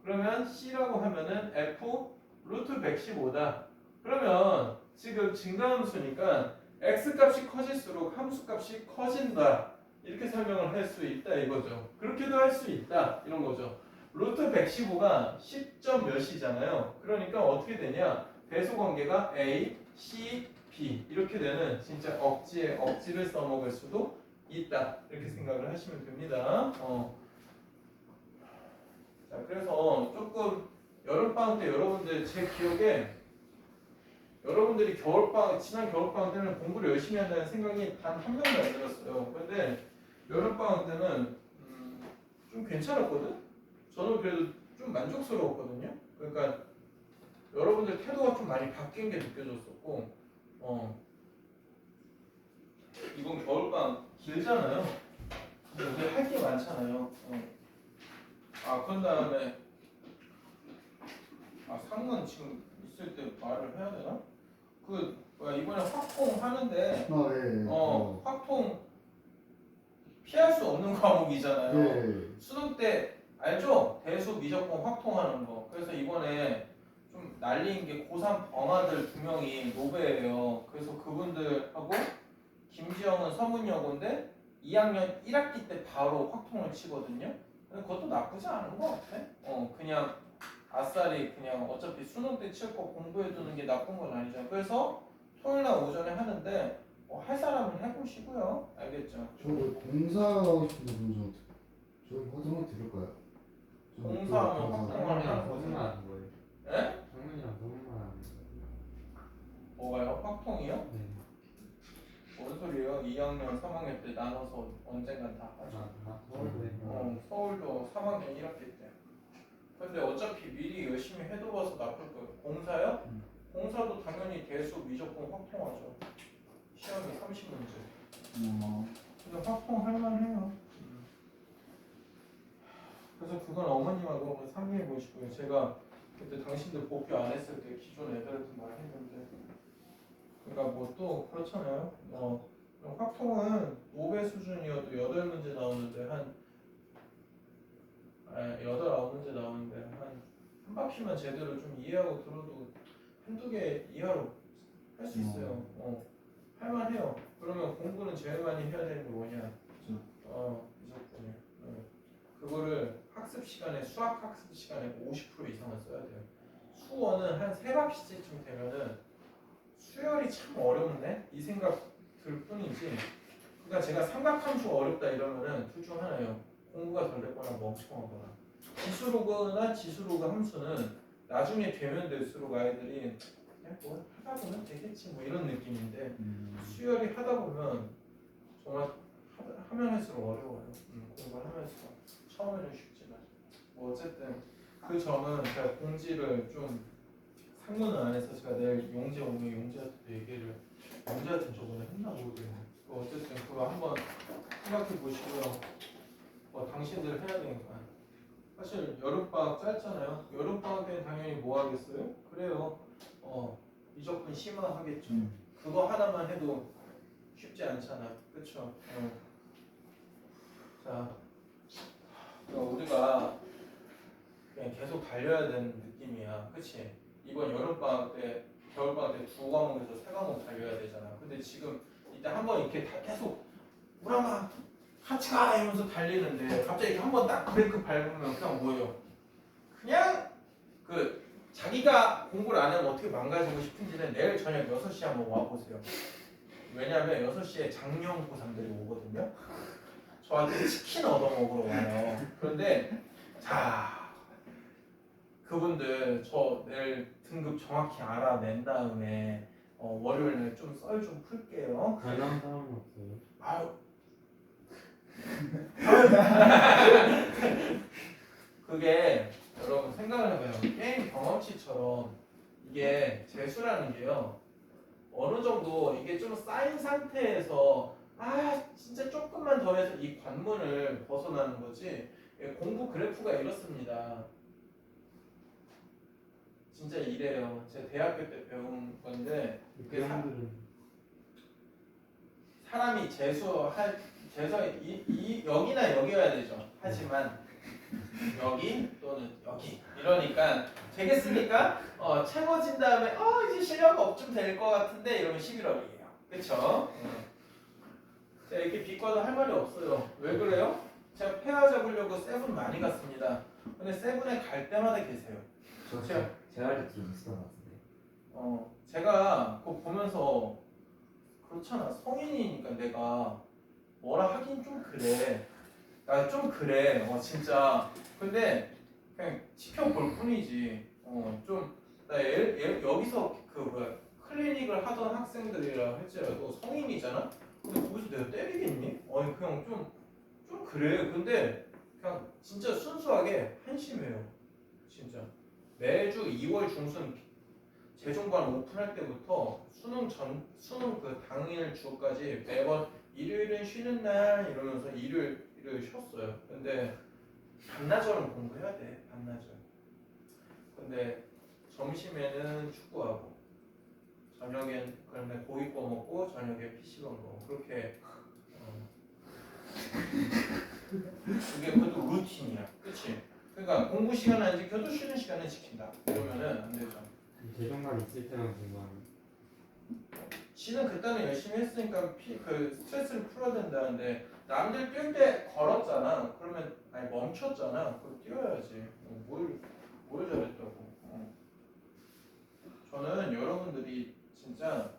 그러면 c라고 하면은 f 루트 115다. 그러면 지금 증가함수니까 x값이 커질수록 함수값이 커진다. 이렇게 설명을 할 수 있다 이거죠. 그렇게도 할 수 있다 이런 거죠. 루트 115가 10점 몇이잖아요. 그러니까 어떻게 되냐? 배수 관계가 A, C, B 이렇게 되는 진짜 억지에 억지를 써먹을 수도 있다. 이렇게 생각을 하시면 됩니다. 자, 그래서 조금 여름방학 때 여러분들 제 기억에 여러분들이 지난 겨울방학 때는 공부를 열심히 한다는 생각이 단 한 명도 안 들었어요. 근데 여름방학 때는 좀 괜찮았거든? 저는 그래도 좀 만족스러웠거든요. 그러니까 여러분들 태도가 좀 많이 바뀐 게 느껴졌었고 이번 겨울방학 길잖아요. 근데 할 게 많잖아요. 그런 다음에 상문 지금 있을 때 말을 해야 되나? 이번에 확통 하는데 확통 피할 수 없는 과목이잖아요. 수능 때 알죠? 대수 미적분 확통하는 거. 그래서 이번에 좀 난리인 게 고3 벙아들 2명이 노베예요. 그래서 그분들하고 김지영은 서문여고인데 2학년 1학기 때 바로 확통을 치거든요. 근데 그것도 나쁘지 않은 것 같아. 그냥 아싸리 그냥 어차피 수능 때 칠 거 공부해두는 게 나쁜 건 아니죠. 그래서 토요일날 오전에 하는데 할 사람은 해보시고요. 알겠죠? 저 공사하고 싶은데 그럼 저 확정을 드릴까요? 공사하면 확정을 하는 거죠. 하는 거예요. 예? 성문이랑 성문만 하는 거예요. 뭐가요? 확통이요? 네. 뭔 소리예요? 2학년, 3학년 때 나눠서 언젠간 다 하죠. 서울대. 서울도 3학년 1학기 때. 근데 어차피 미리 열심히 해둬봐서 나쁠 거예요. 공사요? 공사도 당연히 대수 미적분 확통하죠. 시험이 30문제. 근데 확통할 만해요. 그래서 그건 어머님하고 한번 상의해 보시고요. 제가 그때 당신들 복귀 안 했을 때 기존 애들한테 말했는데, 그러니까 뭐 또 그렇잖아요. 확통은 5배 수준이어도 8문제 나오는데 한 8, 9문제 나오는데 한 바퀴만 제대로 좀 이해하고 들어도 한두 개 이하로 할 수 있어요. 할만해요. 그러면 공부는 제일 많이 해야 되는 게 뭐냐? 미적분이요. 그거를 학습 시간에 수학 학습 시간에 50% 이상은 써야 돼요. 수원은 한 3바퀴쯤 되면은 수열이 참 어렵네 이 생각 들 뿐이지. 그러니까 제가 삼각함수가 어렵다 이러면은 둘 중 하나예요. 공부가 덜 됐거나 멍청하거나. 지수로그나 지수로그 함수는 나중에 되면 될수록 아이들이 그냥 뭐 하다 보면 되겠지 뭐 이런 느낌인데 수열이 하다 보면 정말 하면 할수록 어려워요. 공부를 하면 할수록 처음에는 쉽지만 뭐 어쨌든 그 점은 제가 공지를 좀 상문은 안 해서 제가 내일 용재 오면 용재한테 얘기를 용재한테 저번에 했나 모르겠네. 어쨌든 그거 한번 생각해 보시고요. 당신들 해야 되니까. 사실 여름방학 짧잖아요. 여름방학 때는 당연히 뭐 하겠어요? 그래요. 미적분 심화하겠죠. 그거 하나만 해도 쉽지 않잖아. 그쵸? 자, 우리가 그냥 계속 달려야 되는 느낌이야. 그치? 이번 여름방학 때, 겨울방학 때 2과목에서 3과목 달려야 되잖아. 근데 지금 이때 한번 이렇게 다 계속 우라마 같이 가! 이러면서 달리는데 갑자기 한 번 딱 브레이크 밟으면 그냥 뭐예요? 그냥 자기가 공부를 안 하면 어떻게 망가지고 싶은지는 내일 저녁 6시에 한번 와보세요. 왜냐면 6시에 작년 고3들이 오거든요. 저한테 치킨 얻어먹으러 와요. 그런데 자 그분들 저 내일 등급 정확히 알아낸 다음에 월요일에 좀 썰 좀 풀게요. 가장 사람은 없어요. 아유 그게 여러분 생각을 해봐요. 게임 경험치처럼 이게 재수라는 게요. 어느 정도 이게 좀 쌓인 상태에서 진짜 조금만 더 해서 이 관문을 벗어나는 거지. 공부 그래프가 이렇습니다. 진짜 이래요. 제가 대학교 때 배운 건데 그 사람들은 사람이 여기나 여기여야 되죠. 하지만 여기 또는 여기 이러니까 되겠습니까? 채워진 다음에 이제 실력 업좀 될 것 같은데 이러면 11월이에요. 그쵸? 자, 이렇게 비과도 할 말이 없어요. 왜 그래요? 제가 폐하 잡으려고 세븐 많이 갔습니다. 근데 세븐에 갈 때마다 계세요. 제가 할 때 들었던 것 같은데. 제가 그거 보면서 그렇잖아. 성인이니까 내가 뭐라 하긴 좀 그래. 나 좀 그래. 진짜. 근데 그냥 지켜볼 뿐이지. 나 여기서 그 뭐야 클리닉을 하던 학생들이라 할지라도 성인이잖아. 근데 거기서 내가 때리겠니? 아니 그냥 좀 그래. 근데 그냥 진짜 순수하게 한심해요. 진짜 매주 2월 중순 재종관 오픈할 때부터 수능 그 당일 주까지 매번 일요일은 쉬는 날 이러면서 일요일을 쉬었어요. 근데 반나절은 공부해야 돼. 반나절. 근데 점심에는 축구하고 저녁엔 그러면 고기 구워 먹고 저녁에 PC방 먹고 그렇게 그게 그것도 루틴이야. 그치? 그러니까 공부 시간 안 지켜도 쉬는 시간은 지킨다. 이러면은 안 되죠. 재정관 있을 때만 공부하는. 지는 그때는 열심히 했으니까 그 스트레스를 풀어야 된다는데 남들 뛸 때 걸었잖아. 그러면 아니 멈췄잖아. 그럼 뛰어야지. 뭘 잘했다고. 저는 여러분들이 진짜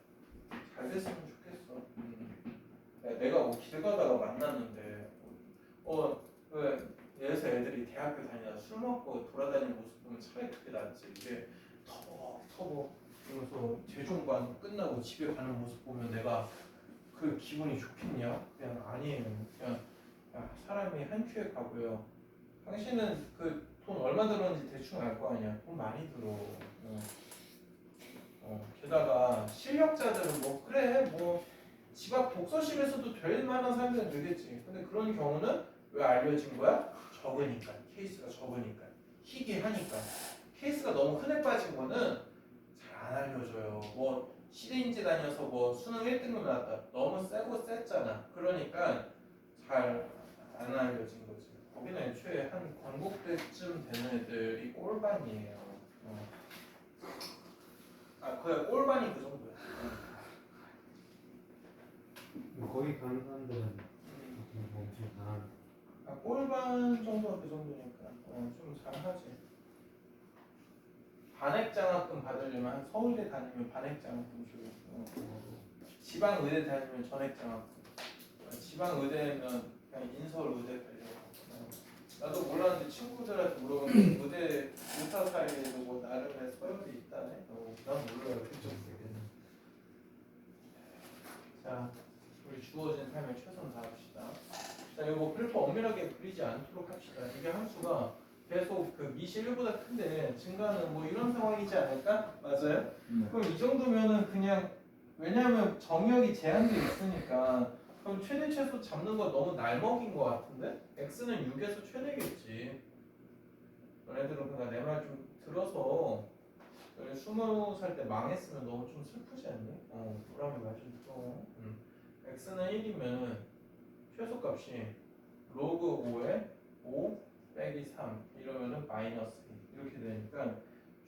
잘 됐으면 좋겠어. 내가 뭐 길 가다가 만났는데 그 예에서 애들이 대학교 다니다 술 먹고 돌아다니는 모습 보면 차라리 그게 낫지. 이게 터벅터벅 그러면서 재종관 끝나고 집에 가는 모습 보면 내가 그 기분이 좋겠냐? 그냥 아니에요. 그냥 사람이 한 큐에 가고요. 당신은 그 돈 얼마 들었는지 대충 알 거 아니야. 돈 많이 들어. 게다가 실력자들은 뭐 그래 뭐 집 앞 독서실에서도 될 만한 사람들은 되겠지. 근데 그런 경우는 왜 알려진 거야? 적으니까. 케이스가 적으니까. 희귀하니까. 케이스가 너무 흔해 빠진 거는 잘 안 알려줘요. 뭐 시대인지 다녀서 뭐 수능 1등급 나왔다. 너무 세고 셌잖아. 그러니까 잘 안 알려진 거지. 거기는 애초에 한 광복대쯤 되는 애들이 꼴반이에요. 그래 꼴반이 그 정도야. 거기 가는 사람들은 엄청 잘하는. 꼴반 정도가 그 정도니까 좀 잘하지. 반액장학금 받으려면 한 서울대 다니면 반액장학금 줘요. 지방 의대 다니면 전액장학금. 지방 의대면 그냥 인서 의대 가려고. 나도 몰랐는데 친구들한테 물어보면 의대 의사 사이에도 뭐 나름의 서열이 있다네. 난 몰라요. 그쪽. 자, 우리 주어진 삶에 최선 다합시다. 자, 이거 그래프 엄밀하게 그리지 않도록 합시다. 이게 함수가 계속 그 미시 1보다 큰데 증가하는 뭐 이런 상황이지 않을까? 맞아요? 그럼 이 정도면은 그냥 왜냐하면 정역이 제한돼 있으니까 그럼 최대 최소 잡는 거 너무 날먹인 거 같은데? x는 6에서 최대겠지. 너네들은 그러니까 내 말 좀 들어서 20살 때 망했으면 너무 좀 슬프지 않니? 우람이 말 좀 들어. x는 1이면 최소값이 로그 5에 5 빼기 3 이러면은 마이너스 2 이렇게 되니까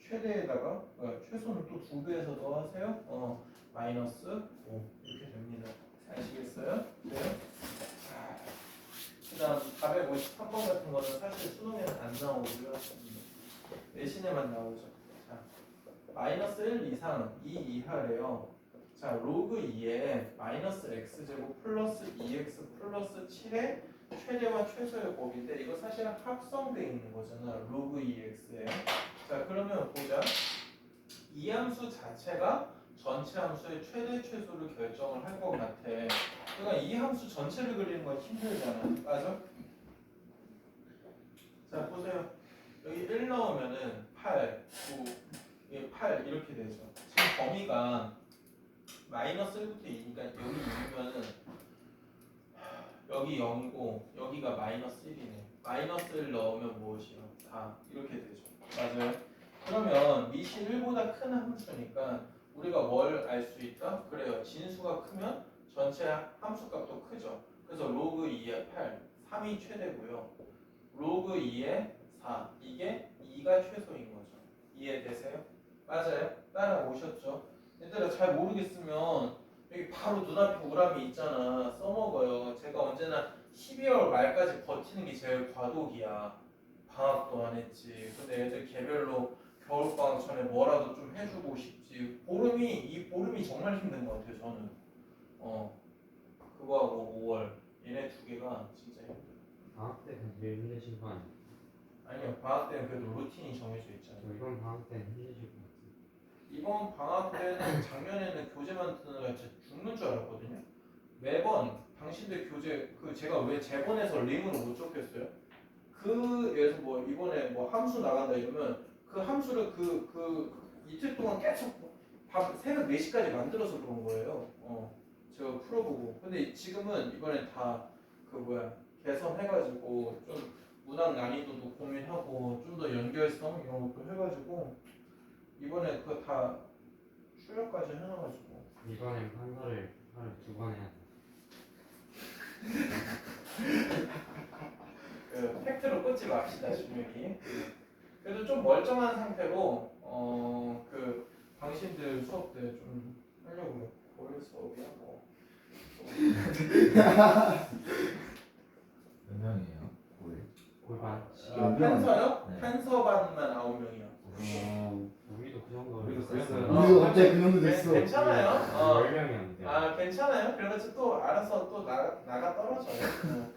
최대에다가 최소는 또 2배에서 더하세요. 마이너스 5 이렇게 됩니다. 아시겠어요? 네. 그 다음 453번 같은 거는 사실 수능에는 안 나오고요. 내신에만 나오죠. 자, 마이너스 1 이상 2 이하래요. 자, 로그 2에 마이너스 x제곱 플러스 2x 플러스 7의 최대와 최소의 곱인데 이거 사실 합성되어 있는 거잖아. 로그 2x에. 자, 그러면 보자. 이 함수 자체가 전체 함수의 최대 최소를 결정을 할 것 같아. 그러니까 이 함수 전체를 그리는 건 힘들잖아. 맞아? 자, 보세요. 여기 1 넣으면은 8, 9, 8 이렇게 되죠. 지금 범위가 마이너스 1부터 2니까 여기 2면은 여기 0이고 여기가 마이너스 1이네. 마이너스 1 넣으면 무엇이요? 4 이렇게 되죠. 맞아요? 그러면 미시 1보다 큰 함수니까 우리가 뭘 알 수 있다? 그래요. 진수가 크면 전체 함수값도 크죠. 그래서 로그 2에 8, 3이 최대고요. 로그 2에 4, 이게 2가 최소인 거죠. 이해되세요? 맞아요? 따라오셨죠? 얘들아 잘 모르겠으면 여기 바로 눈앞에 우람이 있잖아. 써먹어요. 제가 언제나 12월 말까지 버티는 게 제일 과도기야. 방학도 안 했지. 근데 애들 개별로 겨울방학 전에 뭐라도 좀 해주고 싶지. 이 보름이 정말 힘든 것 같아요. 저는. 그거하고 5월 얘네 두 개가 진짜 힘들어. 방학 때는 제일 힘드신 거 아니에요? 아니요, 방학 때는 그래도 루틴이 정해져 있잖아요. 저 이번 방학 때는 힘드실 것 같아요. 이번 방학 때는 작년에는 교재만 듣느라 진짜 죽는 줄 알았거든요. 매번 당신들 교재 제가 왜 제본에서 링으로 못 적겠어요? 그에서 뭐 이번에 뭐 함수 나간다 이러면 그 함수를 이틀 동안 계속 새벽 4시까지 만들어서 그런 거예요. 제가 풀어보고. 근데 지금은 이번에 다 개선해가지고 좀 문항 난이도도 고민하고 좀 더 연결성 이런 것도 해가지고 이번에 그거 다 출력까지 해놔가지고. 이번엔 판사를 하루 2번 해야 돼. 팩트로 끊지 맙시다, 준혁이. 그래도 좀 멀쩡한 상태로 당신들 수업 때 좀 하려고요. 고일 수업이야 뭐. 몇 명이에요? 거의. 골반. 펜서요? 네. 펜서반만 9명이요. 우리도 그 정도. 우리도 그랬어요. 우리도 갑자기 그 정도 됐어. 괜찮아요. 10명이었는데. 괜찮아요. 그래가지고 또 알아서 또 나가 떨어져요.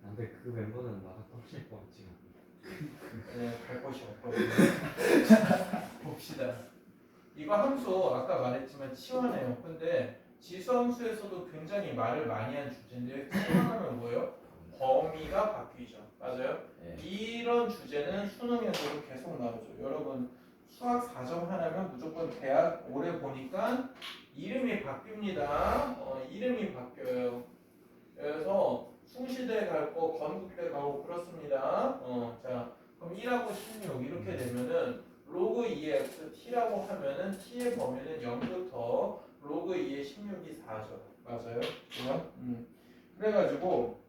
근데 그 멤버는 나가 떨어질 것 같지가 않아. 네, 갈 곳이 없거든요. 봅시다. 이거 함수 아까 말했지만 치환해요. 근데 지수 함수에서도 굉장히 말을 많이 한 주제인데 치환하면 뭐예요? 범위가 바뀌죠. 맞아요? 네. 이런 주제는 수능에서도 계속 나오죠. 여러분 수학 4점 하나면 무조건 대학 오래 보니까 이름이 바뀝니다. 이름이 바뀌어요. 그래서 숭실대 갈 거, 건국대 가고 그렇습니다. 자, 그럼 1하고 16 이렇게 되면은 로그 2x t라고 하면은 t의 범위는 0부터 로그 2의 16이 4죠. 맞아요? 그죠? 그래가지고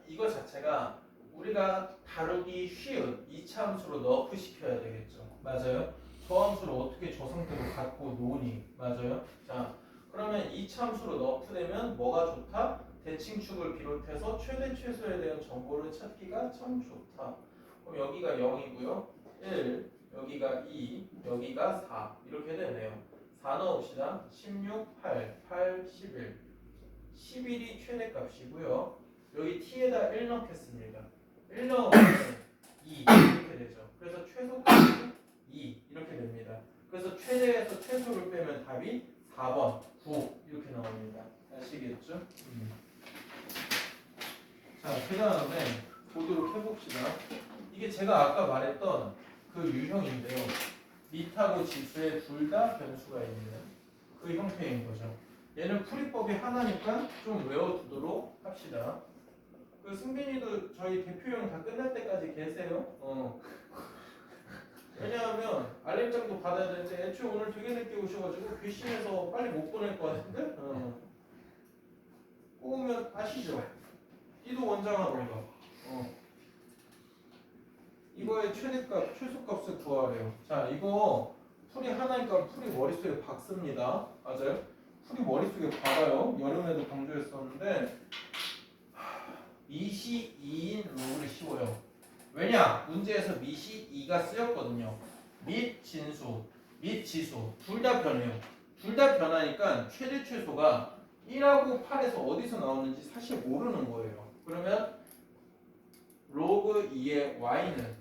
이거 자체가 우리가 다루기 쉬운 이차 함수로 너프 시켜야 되겠죠. 맞아요? 저 함수를 어떻게 저 상태로 갖고 노니? 맞아요? 자, 그러면 이차 함수로 너프되면 뭐가 좋다? 대칭축을 비롯해서 최대 최소에 대한 정보를 찾기가 참 좋다. 그럼 여기가 0이고요. 1, 여기가 2, 여기가 4 이렇게 되네요. 4 넣읍시다. 16, 8, 8, 11 11이 최대값이고요. 여기 t에다 1 넣겠습니다. 1 넣으면 2 이렇게 되죠. 그래서 최소값이 2 이렇게 됩니다. 그래서 최대에서 최소를 빼면 답이 4번 9 이렇게 나옵니다. 아시겠죠? 자, 그 다음에 보도록 해봅시다. 이게 제가 아까 말했던 그 유형인데요. 밑하고 지수에 둘 다 변수가 있는 그 형태인 거죠. 얘는 풀이법이 하나니까 좀 외워두도록 합시다. 그 승빈이도 저희 대표형 다 끝날 때까지 계세요. 왜냐하면 알림장도 받아야 되는데 애초에 오늘 되게 늦게 오셔가지고 괘씸해서 빨리 못 보낼 것 같은데? 꼬우면 아시죠? 이도 원장하던가. 이거의 최대값, 최소값을 구하래요. 자, 이거 풀이 하나니까 풀이 머릿속에 박습니다. 맞아요? 풀이 머릿속에 박아요. 여름에도 강조했었는데 미시 2인 로그를 씌워요. 왜냐? 문제에서 미시 2가 쓰였거든요. 및 진수, 및 지수 둘 다 변해요. 둘 다 변하니까 최대 최소가 1하고 8에서 어디서 나오는지 사실 모르는 거예요. 그러면 로그 2의 y는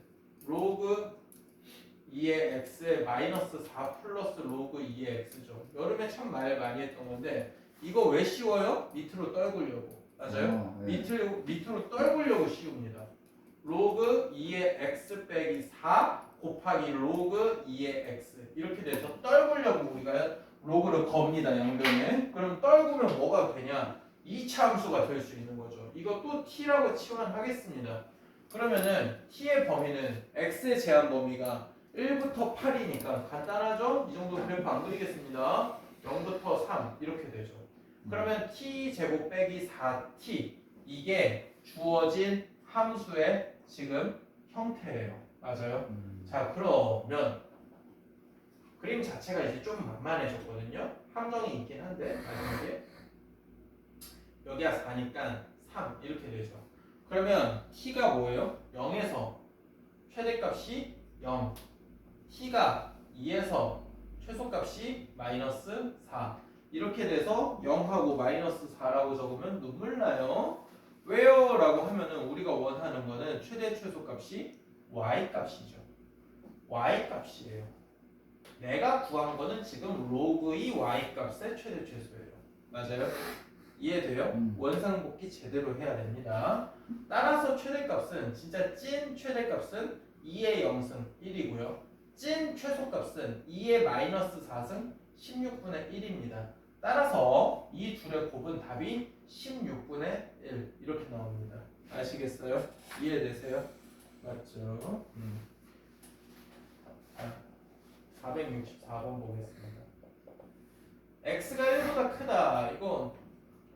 로그 2의 x의 마이너스 4 플러스 로그 2의 x죠. 여름에 참 말 많이 했던 건데 이거 왜 씌워요? 밑으로 떨구려고. 맞아요? 네. 밑으로 떨구려고 씌웁니다. 로그 2의 x 빼기 4 곱하기 로그 2의 x 이렇게 돼서 떨구려고 우리가 로그를 겁니다. 양변에. 그럼 떨구면 뭐가 되냐? 2차 함수가 될 수 있는 거죠. 이것도 t라고 치환하겠습니다. 그러면은 t의 범위는 x의 제한 범위가 1부터 8이니까 간단하죠? 이 정도 그래프 안 그리겠습니다. 0부터 3 이렇게 되죠. 그러면 t 제곱 빼기 4t 이게 주어진 함수의 지금 형태예요. 맞아요? 자, 그러면 그림 자체가 이제 좀 만만해졌거든요. 함정이 있긴 한데 마지막에 여기가 4니까 3 이렇게 되죠. 그러면 t가 뭐예요? 0에서 최대값이 0, t가 2에서 최소값이 마이너스 4 이렇게 돼서 0하고 마이너스 4라고 적으면 눈물 나요. 왜요? 라고 하면은 우리가 원하는 거는 최대 최소값이 y값이죠. y값이에요. 내가 구한 거는 지금 로그의 y값의 최대 최소예요. 맞아요? 이해돼요? 원상복귀 제대로 해야 됩니다. 따라서 최대값은 진짜 찐 최대값은 2의 0승 1이고요. 찐 최소값은 2의 마이너스 4승 16분의 1입니다. 따라서 이 둘의 곱은 답이 16분의 1 이렇게 나옵니다. 아시겠어요? 이해되세요? 맞죠? 464번 보겠습니다. x가 1보다 크다. 이건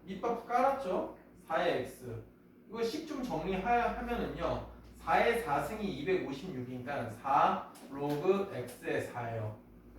밑밥 깔았죠? 4의 x. 이거 식 좀 정리하면은요. 4의 4승이 256이니까 4 로그 x의 4예요.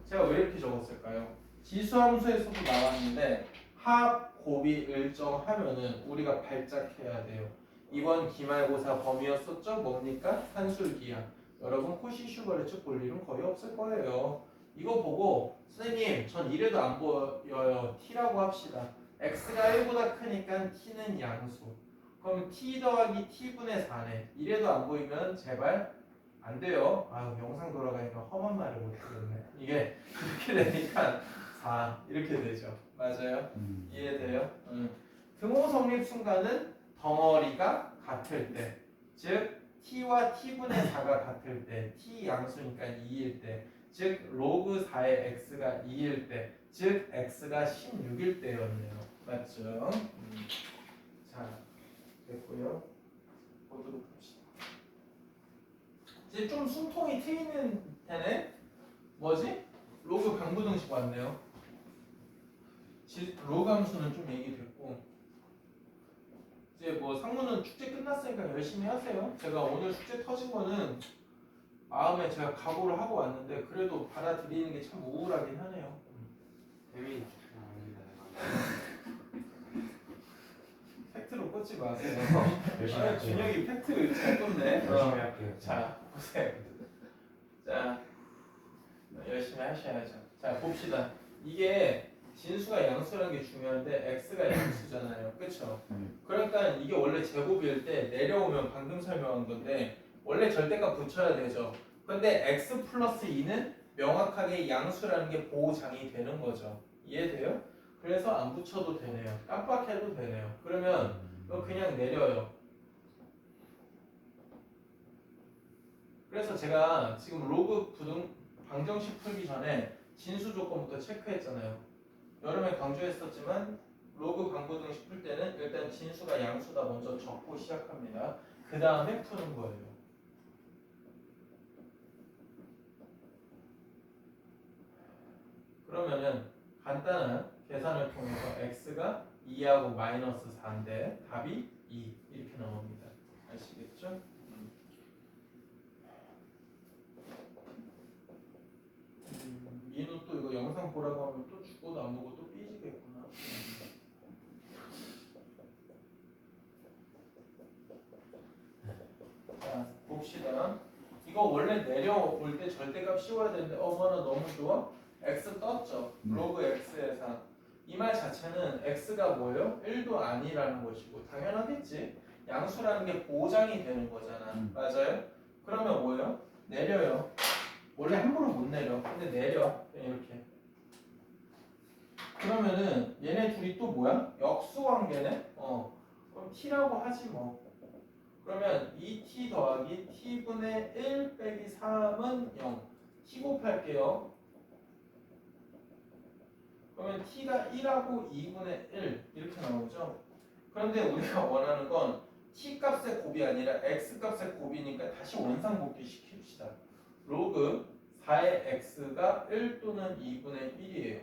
제가 왜 이렇게 적었을까요? 지수함수에서도 나왔는데 합, 곱이 일정하면은 우리가 발작해야 돼요. 이번 기말고사 범위였었죠? 뭡니까? 산술기하. 여러분 코시슈거르츠 볼 일은 거의 없을 거예요. 이거 보고 선생님 전 이래도 안 보여요. t라고 합시다. x가 1보다 크니까 t는 양수. 그럼 t 더하기 t분의 4네. 이래도 안 보이면 제발 안 돼요. 아유 영상 돌아가니까 험한 말을 못하겠네. 이게 이렇게 되니까 4 이렇게 되죠. 맞아요? 이해돼요? 등호 성립 순간은 덩어리가 같을 때, 즉 t와 t분의 4가 같을 때, t 양수니까 2일 때, 즉 로그 4의 x가 2일 때, 즉 x가 16일 때였네요. 맞죠? 자, 됐고요. 보도록 합시다. 이제 좀 숨통이 트이는 데네. 뭐지? 로그 방부등식 왔네요. 로그 함수는 좀 얘기됐고, 이제 뭐 상무는 축제 끝났으니까 열심히 하세요. 제가 오늘 축제 터진 거는 마음에 제가 각오를 하고 왔는데 그래도 받아들이는 게 참 우울하긴 하네요. 재미 아닙니다. 팩트로 꽂지 마세요. 열심히 아, 할게요. 준혁이 팩트 잘 꽂네. 열심히 할게요. 자, 보세요. 자, 열심히 하셔야죠. 자, 봅시다. 이게 진수가 양수라는 게 중요한데 x가 양수잖아요. 그렇죠? 그러니까 이게 원래 제곱일 때 내려오면 방금 설명한 건데 원래 절대값 붙여야 되죠. 근데 x 플러스 2는 명확하게 양수라는 게 보장이 되는 거죠. 이해돼요? 그래서 안 붙여도 되네요. 깜빡해도 되네요. 그러면 이거 그냥 내려요. 그래서 제가 지금 로그 방정식 풀기 전에 진수 조건부터 체크했잖아요. 여름에 강조했었지만 로그 방부등식 풀 때는 일단 진수가 양수다 먼저 적고 시작합니다. 그 다음에 푸는 거예요. 그러면은 간단한 계산을 통해서 x가 2하고 마이너스 4인데 답이 2 이렇게 나옵니다. 아시겠죠? 민우 또 이거 영상 보라고 하면 또 죽어도 안 보고 또 삐지겠구나. 자, 봅시다. 이거 원래 내려올 때 절대값 씌워야 되는데 어머나 너무 좋아? x 떴죠? 로그 x의 4. 이 말 자체는 x가 뭐예요? 1도 아니라는 것이고 당연하겠지. 양수라는 게 보장이 되는 거잖아. 맞아요? 그러면 뭐예요? 내려요. 원래 함부로 못 내려. 근데 내려. 그냥 이렇게. 그러면은 얘네 둘이 또 뭐야? 역수관계네? 그럼 t라고 하지 뭐. 그러면 2t 더하기 t분의 1 빼기 3은 0. t 곱할게요. 그러면 t가 1하고 2분의 1 이렇게 나오죠. 그런데 우리가 원하는 건 t 값의 곱이 아니라 x 값의 곱이니까 다시 원상복귀 시킵시다. 로그 4의 x가 1 또는 2분의 1이에요.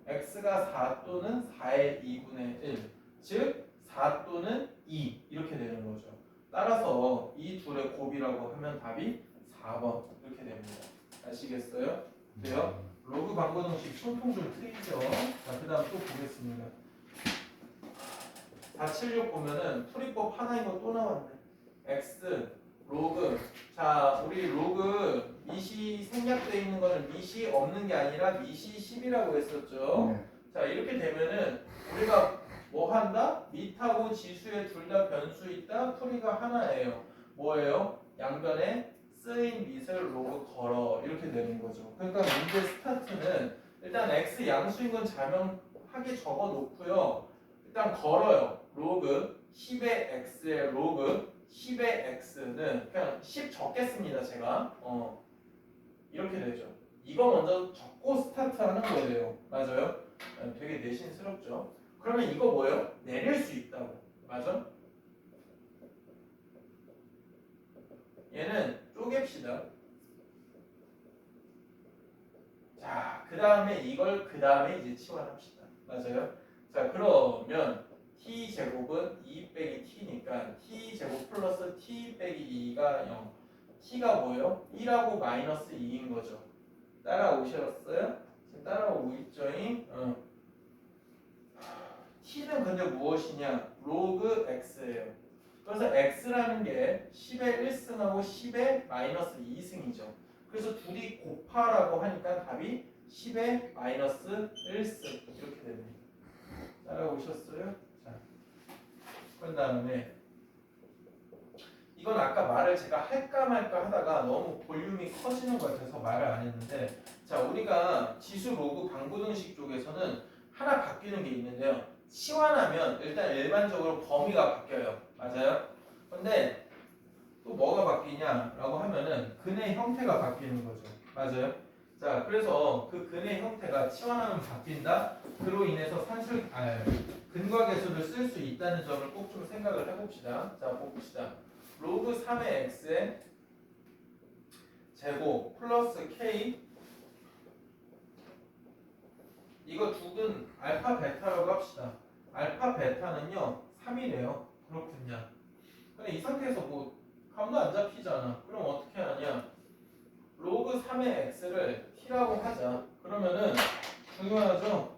x가 4 또는 4의 2분의 1, 즉 4 또는 2 이렇게 되는 거죠. 따라서 이 둘의 곱이라고 하면 답이 4번 이렇게 됩니다. 아시겠어요? 돼요? 로그 방정식 손통줄 트이죠. 자, 그 다음 또 보겠습니다. 476 보면은 풀이법 하나인 거 또 나왔네. x 로그. 자, 우리 로그 밑이 생략되어 있는 거는 밑이 없는 게 아니라 밑이 10이라고 했었죠. 네. 자, 이렇게 되면은 우리가 뭐 한다? 밑하고 지수에 둘 다 변수 있다. 풀이가 하나예요. 뭐예요? 양변에 쓰인 밑을 로그 걸어. 이렇게 되는 거죠. 그러니까 문제 스타트는 일단 x 양수인 건 자명하게 적어 놓고요. 일단 걸어요. 로그 10의 x의 로그 10의 x는 그냥 10 적겠습니다. 제가 이렇게 되죠. 이거 먼저 적고 스타트하는 거예요. 맞아요? 되게 내신스럽죠. 그러면 이거 뭐예요? 내릴 수 있다고. 맞아? 얘는 쪼갭시다. 자, 그 다음에 이걸 그 다음에 이제 치환합시다. 맞아요? 자, 그러면 t 제곱은 2 빼기 t니까 t 제곱 플러스 t 빼기 2가 0. t가 뭐예요? 1하고 마이너스 2인 거죠. 따라오셨어요? 지금 따라오고 있죠잉? t는 근데 무엇이냐? 로그 x예요. 그래서 x라는 게 10의 1승하고 10의 마이너스 2승이죠. 그래서 둘이 곱하라고 하니까 답이 10의 마이너스 1승 이렇게 됩니다. 따라오셨어요? 자, 그런 다음에 이건 아까 말을 제가 할까 말까 하다가 너무 볼륨이 커지는 것 같아서 말을 안 했는데, 자, 우리가 지수 로그 방부등식 쪽에서는 하나 바뀌는 게 있는데요. 치환하면 일단 일반적으로 범위가 바뀌어요. 맞아요? 근데 또 뭐가 바뀌냐라고 하면은 근의 형태가 바뀌는 거죠. 맞아요? 자, 그래서 그 근의 형태가 치환하면 바뀐다. 그로 인해서 근과계수를 쓸 수 있다는 점을 꼭 좀 생각을 해봅시다. 자, 봅시다. 로그 3의 x의 제곱 플러스 k, 이거 두근 알파 베타라고 합시다. 알파 베타는요 3이래요. 그렇군요. 근데 이 상태에서 뭐 감도 안 잡히잖아. 그럼 어떻게 하냐? 로그 3의 x를 t라고 하자. 그러면은 중요하죠?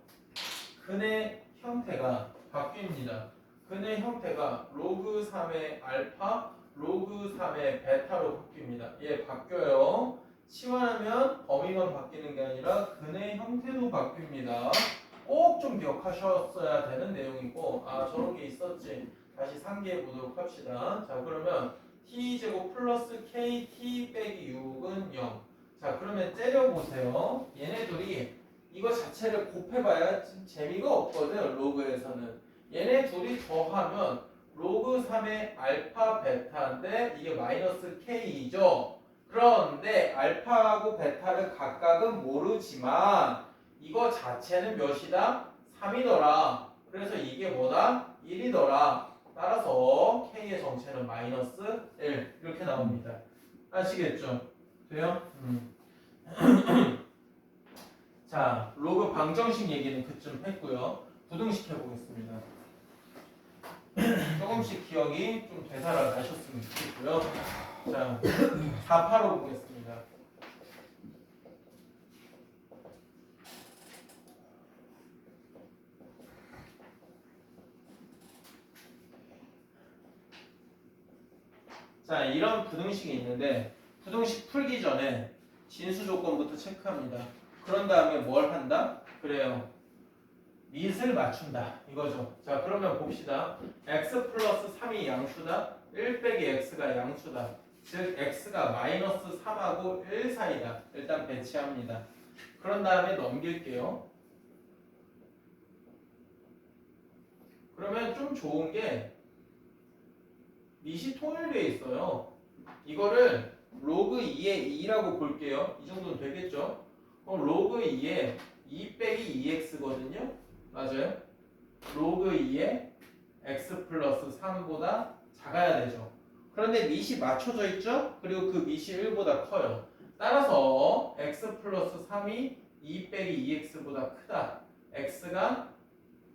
근의 형태가 바뀝니다. 근의 형태가 로그 3의 알파, 로그 3의 베타로 바뀝니다. 얘 바뀌어요. 치환하면 범위만 바뀌는 게 아니라 근의 형태도 바뀝니다. 꼭 좀 기억하셨어야 되는 내용이고, 아, 저런 게 있었지. 다시 상기해 보도록 합시다. 자, 그러면 t제곱 플러스 kt 빼기 6은 0. 자, 그러면 때려보세요. 얘네들이 이거 자체를 곱해봐야 재미가 없거든. 로그에서는 얘네 둘이 더하면 로그 3의 알파 베타인데 이게 마이너스 k이죠. 그런데 알파하고 베타를 각각은 모르지만 이거 자체는 몇이다? 3이더라. 그래서 이게 뭐다? 1이더라. 따라서 k의 정체는 마이너스 1 이렇게 나옵니다. 아시겠죠? 돼요? 자, 로그 방정식 얘기는 그쯤 했고요. 부등식 해보겠습니다. 조금씩 기억이 좀 되살아나셨으면 좋겠고요. 자, 4파로 보겠습니다. 자, 이런 부등식이 있는데 부등식 풀기 전에 진수 조건부터 체크합니다. 그런 다음에 뭘 한다? 그래요. 밑을 맞춘다. 이거죠. 자, 그러면 봅시다. x 플러스 3이 양수다. 1 빼기 x가 양수다. 즉 x가 마이너스 3하고 1 사이다. 일단 배치합니다. 그런 다음에 넘길게요. 그러면 좀 좋은 게 밑이 통일되어 있어요. 이거를 로그 2의 2라고 볼게요. 이 정도는 되겠죠? 그럼 로그 2의 2 빼기 2x거든요. 맞아요? 로그 2의 x 플러스 3보다 작아야 되죠. 그런데 밑이 맞춰져 있죠? 그리고 그 밑이 1보다 커요. 따라서 x 플러스 3이 2 빼기 2x보다 크다. x가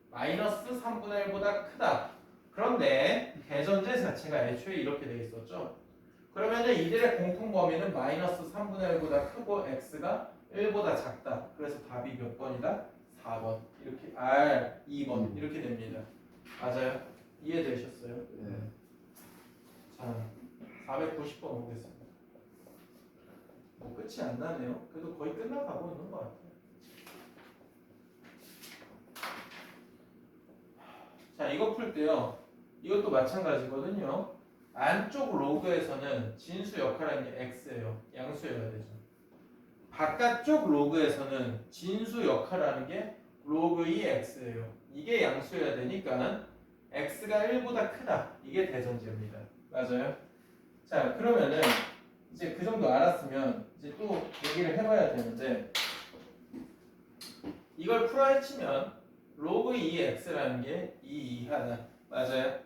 마이너스 3분의 1보다 크다. 그런데 대전제 자체가 애초에 이렇게 돼 있었죠. 그러면은 이들의 공통 범위는 마이너스 3분의 1보다 크고 x가 1보다 작다. 그래서 답이 몇 번이다? 4번. 이렇게 2번 이렇게 됩니다. 맞아요? 이해되셨어요? 네. 자, 490번 오겠습니다. 뭐 끝이 안 나네요. 그래도 거의 끝나가고 있는 것 같아요. 자, 이거 풀 때요. 이것도 마찬가지거든요. 안쪽 로그에서는 진수 역할하는 게 x예요. 양수여야 되죠. 바깥쪽 로그에서는 진수 역할하는 게 로그 2x예요. 이게 양수여야 되니까 x가 1보다 크다. 이게 대전제입니다. 맞아요? 자, 그러면은 이제 그 정도 알았으면 이제 또 얘기를 해봐야 되는데 이걸 풀어헤치면 로그 2x라는 게 2 이하다. 맞아요?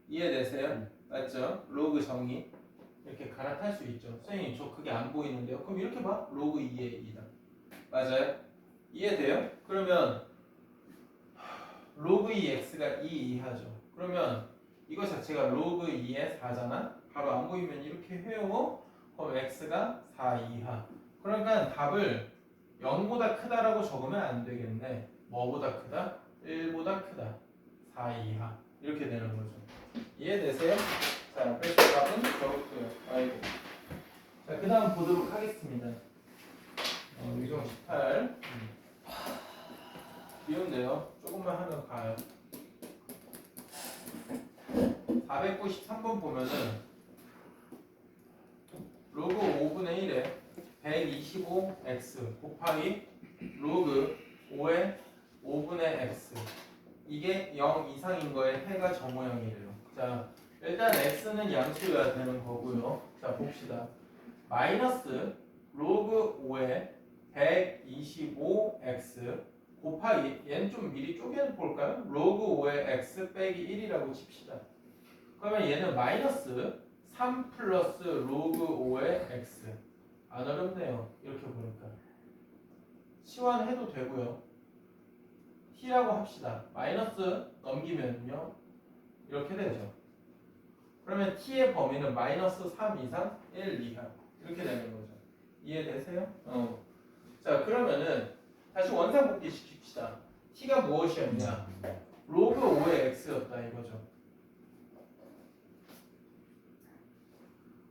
이해되세요? 맞죠? 로그 정의 이렇게 갈아탈 수 있죠. 선생님 저 그게 안 보이는데요. 그럼 이렇게 봐. 로그 2의 2다. 맞아요? 이해돼요? 그러면 로그 2x가 2 이하죠. 그러면 이거 자체가 로그 2의 4잖아. 바로 안 보이면 이렇게 해요. 그럼 x가 4 이하. 그러니까 답을 0보다 크다라고 적으면 안 되겠네. 뭐보다 크다? 1보다 크다. 4 이하. 이렇게 되는 거죠. 이해되세요? 자, 그래서 답은 저렇고요. 아이고. 자, 그 다음 보도록 하겠습니다. 유종 18. 비운데요. 조금만 하면 가요. 493번 보면은 로그 5분의 1에 125x 곱하기 로그 5의 5분의 x 이게 0 이상인 거에 해가 저 모양이래요. 자, 일단 x는 양수여야 되는 거고요. 자, 봅시다. 마이너스 로그 5의 125x 곱하기 얘는 좀 미리 쪼개서 볼까요? 로그 5의 x 빼기 1이라고 칩시다. 그러면 얘는 마이너스 3 플러스 로그 5의 x 안 어렵네요. 이렇게 보니까 치환해도 되고요. t라고 합시다. 마이너스 넘기면요 이렇게 되죠. 그러면 t의 범위는 마이너스 3 이상 1 이하 이렇게 되는 거죠. 이해되세요? 자, 그러면은 다시 원상복귀 시킵시다. t가 무엇이었냐? 로그 5의 x였다 이거죠.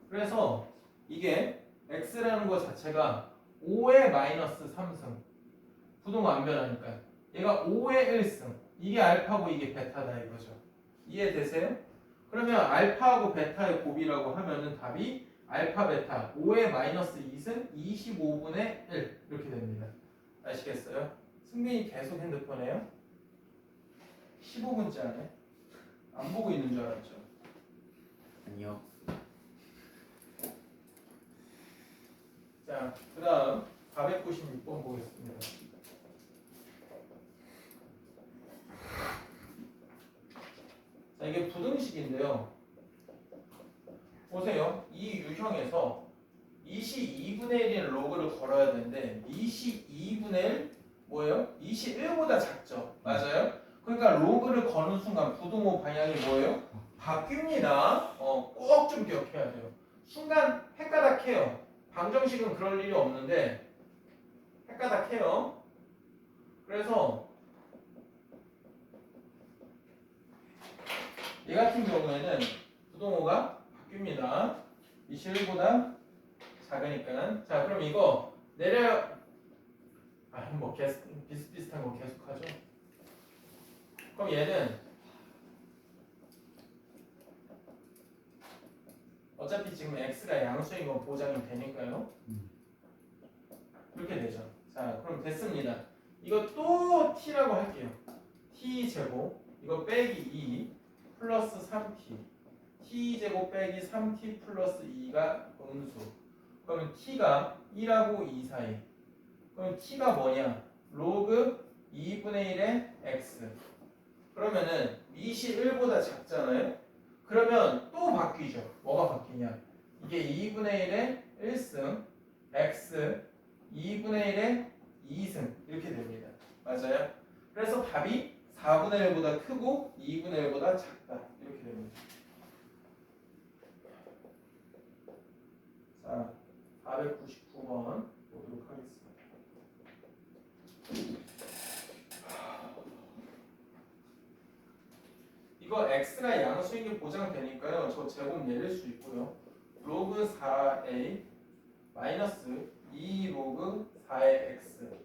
그래서 이게 x라는 것 자체가 5의 마이너스 3승 부동호 안 변하니까 얘가 5의 1승 이게 알파고 이게 베타다 이거죠. 이해되세요? 그러면 알파하고 베타의 곱이라고 하면은 답이 알파 베타 5의 마이너스 2승 25분의 1 이렇게 됩니다. 아시겠어요? 승빈이 계속 핸드폰에요? 15분째 안에 안 보고 있는 줄 알았죠? 아니요. 자, 그 다음 496번 보겠습니다. 자, 이게 부등식인데요. 보세요. 이 유형에서 22분의 1인 로그를 걸어야 되는데 22분의 1 뭐예요? 21보다 작죠. 맞아요? 그러니까 로그를 거는 순간 부등호 방향이 뭐예요? 바뀝니다. 꼭 좀 기억해야 돼요. 순간 헷가닥해요. 방정식은 그럴 일이 없는데 헷가닥해요. 그래서 얘 같은 경우에는 부동호가 바뀝니다. 21보다 작으니까. 자, 그럼 이거 내려 뭐 비슷비슷한 거 계속하죠. 그럼 얘는 어차피 지금 x가 양수인 건 보장이 되니까요. 이렇게 되죠. 자, 그럼 됐습니다. 이거 또 t라고 할게요. t 제곱 이거 빼기 2 플러스 3t t 제곱 빼기 3t 플러스 2가 음수. 그러면 t가 1하고 2 사이. 그럼 t가 뭐냐? 로그 2분의 1의 x. 그러면은 밑이 1보다 작잖아요. 그러면 또 바뀌죠. 뭐가 바뀌냐? 이게 2분의 1의 1승 x 2분의 1의 2승 이렇게 됩니다. 맞아요? 그래서 답이 4분의 1보다 크고 2분의 1보다 작다. 이렇게 됩니다. 자, 499번 보도록 하겠습니다. 이거 x가 양수인 게 보장되니까요. 저 제곱 내릴 수 있고요. 로그 4a 마이너스 2 로그 4의 x.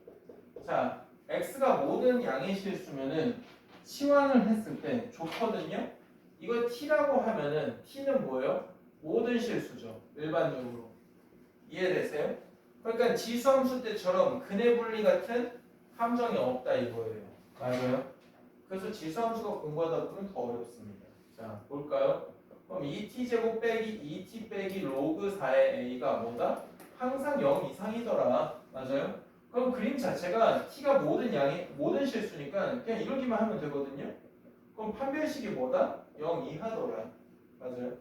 자, x가 모든 양의 실수면은 치환을 했을 때 좋거든요. 이거 t라고 하면은 t는 뭐예요? 모든 실수죠. 일반적으로. 이해되세요? 그러니까 지수함수 때처럼 근해 분리 같은 함정이 없다 이거예요. 맞아요? 그래서 지수함수가 공부하다 보면 더 어렵습니다. 자, 볼까요? 그럼 2t제곱 빼기 2t 빼기 로그 4의 a가 뭐다? 항상 0 이상이더라. 맞아요? 그럼 그림 자체가 t가 모든 실수니까 그냥 이러기만 하면 되거든요. 그럼 판별식이 뭐다? 0 이하더라. 맞아요?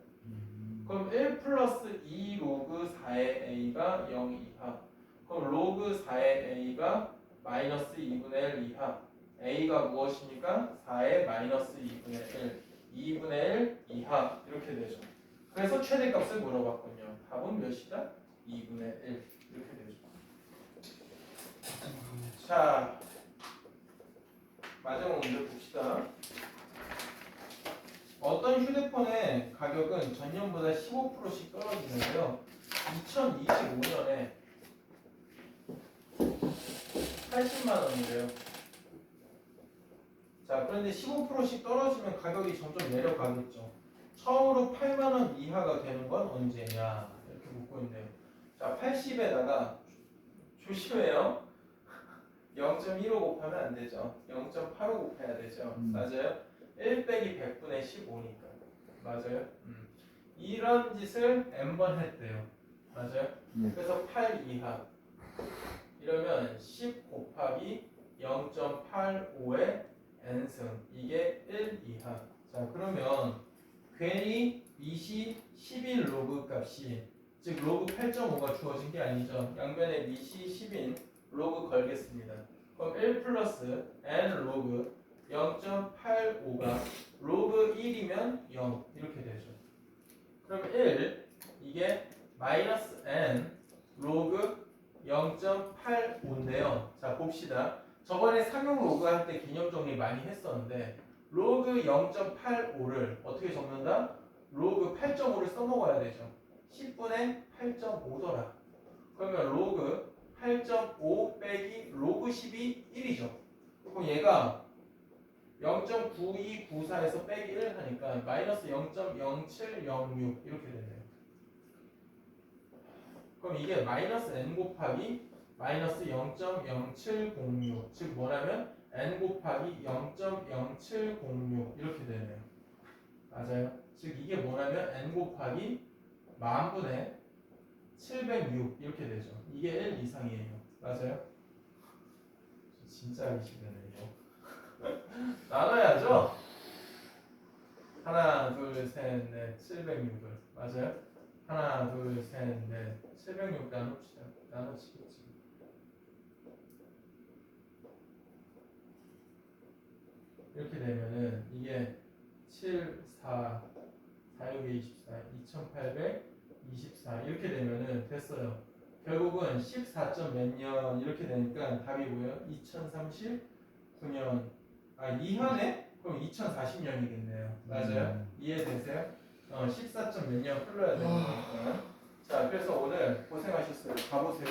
그럼 1 플러스 2 로그 4의 a가 0 이하. 그럼 로그 4의 a가 마이너스 2분의 1 이하. a가 무엇입니까? 4의 마이너스 2분의 1. 2분의 1 이하. 이렇게 되죠. 그래서 최대값을 물어봤군요. 답은 몇이다? 2분의 1. 이렇게 되죠. 자, 마지막 문제 봅시다. 어떤 휴대폰의 가격은 전년보다 15%씩 떨어지는데요. 2025년에 80만 원이래요. 자, 그런데 15%씩 떨어지면 가격이 점점 내려가겠죠. 처음으로 8만 원 이하가 되는 건 언제냐? 이렇게 묻고 있네요. 자, 80에다가 조심해요. 0.15 곱하면 안 되죠. 0.85 곱해야 되죠. 맞아요? 1 빼기 100분의 15니까. 맞아요? 이런 짓을 n번 했대요. 맞아요? 그래서 8 이하. 이러면 10 곱하기 0.85의 n승. 이게 1 이하. 자, 그러면 괜히 11 로그 값이, 즉 로그 8.5가 주어진 게 아니죠. 양변에 미시 10인 로그 걸겠습니다. 그럼 1 플러스 n 로그 0.85가 로그 1이면 0 이렇게 되죠. 그럼 1 이게 마이너스 n 로그 0.85인데요. 자, 봅시다. 저번에 상용 로그 할 때 개념 정리 많이 했었는데 로그 0.85를 어떻게 적는다? 로그 8.5를 써먹어야 되죠. 10분의 8.5더라. 그러면 로그 8.5 빼기 로그 10이 1이죠. 그럼 얘가 0.9294에서 빼기 1 하니까 마이너스 0.0706 이렇게 되네요. 그럼 이게 마이너스 n 곱하기 마이너스 0.0706, 즉 뭐냐면 n 곱하기 0.0706 이렇게 되네요. 맞아요? 즉 이게 뭐냐면 n 곱하기 만분의 706 이렇게 되죠. 이게 1 이상이에요. 맞아요? 진짜 하기 싫으네 이거. 나눠야죠? 하나, 둘, 셋, 넷, 706을. 맞아요? 하나, 둘, 셋, 넷, 706 나눕시다. 나눠지겠지. 이렇게 되면은 이게 7, 4, 4, 6에 24, 2824 이렇게 되면은 됐어요. 결국은 14점 몇 년 이렇게 되니까 답이 뭐예요? 2039년. 아, 이현에? 그럼 2040년이겠네요. 맞아요? 이해되세요? 14점 몇 년 흘러야 되니까. 자, 그래서 오늘 고생하셨어요. 가보세요.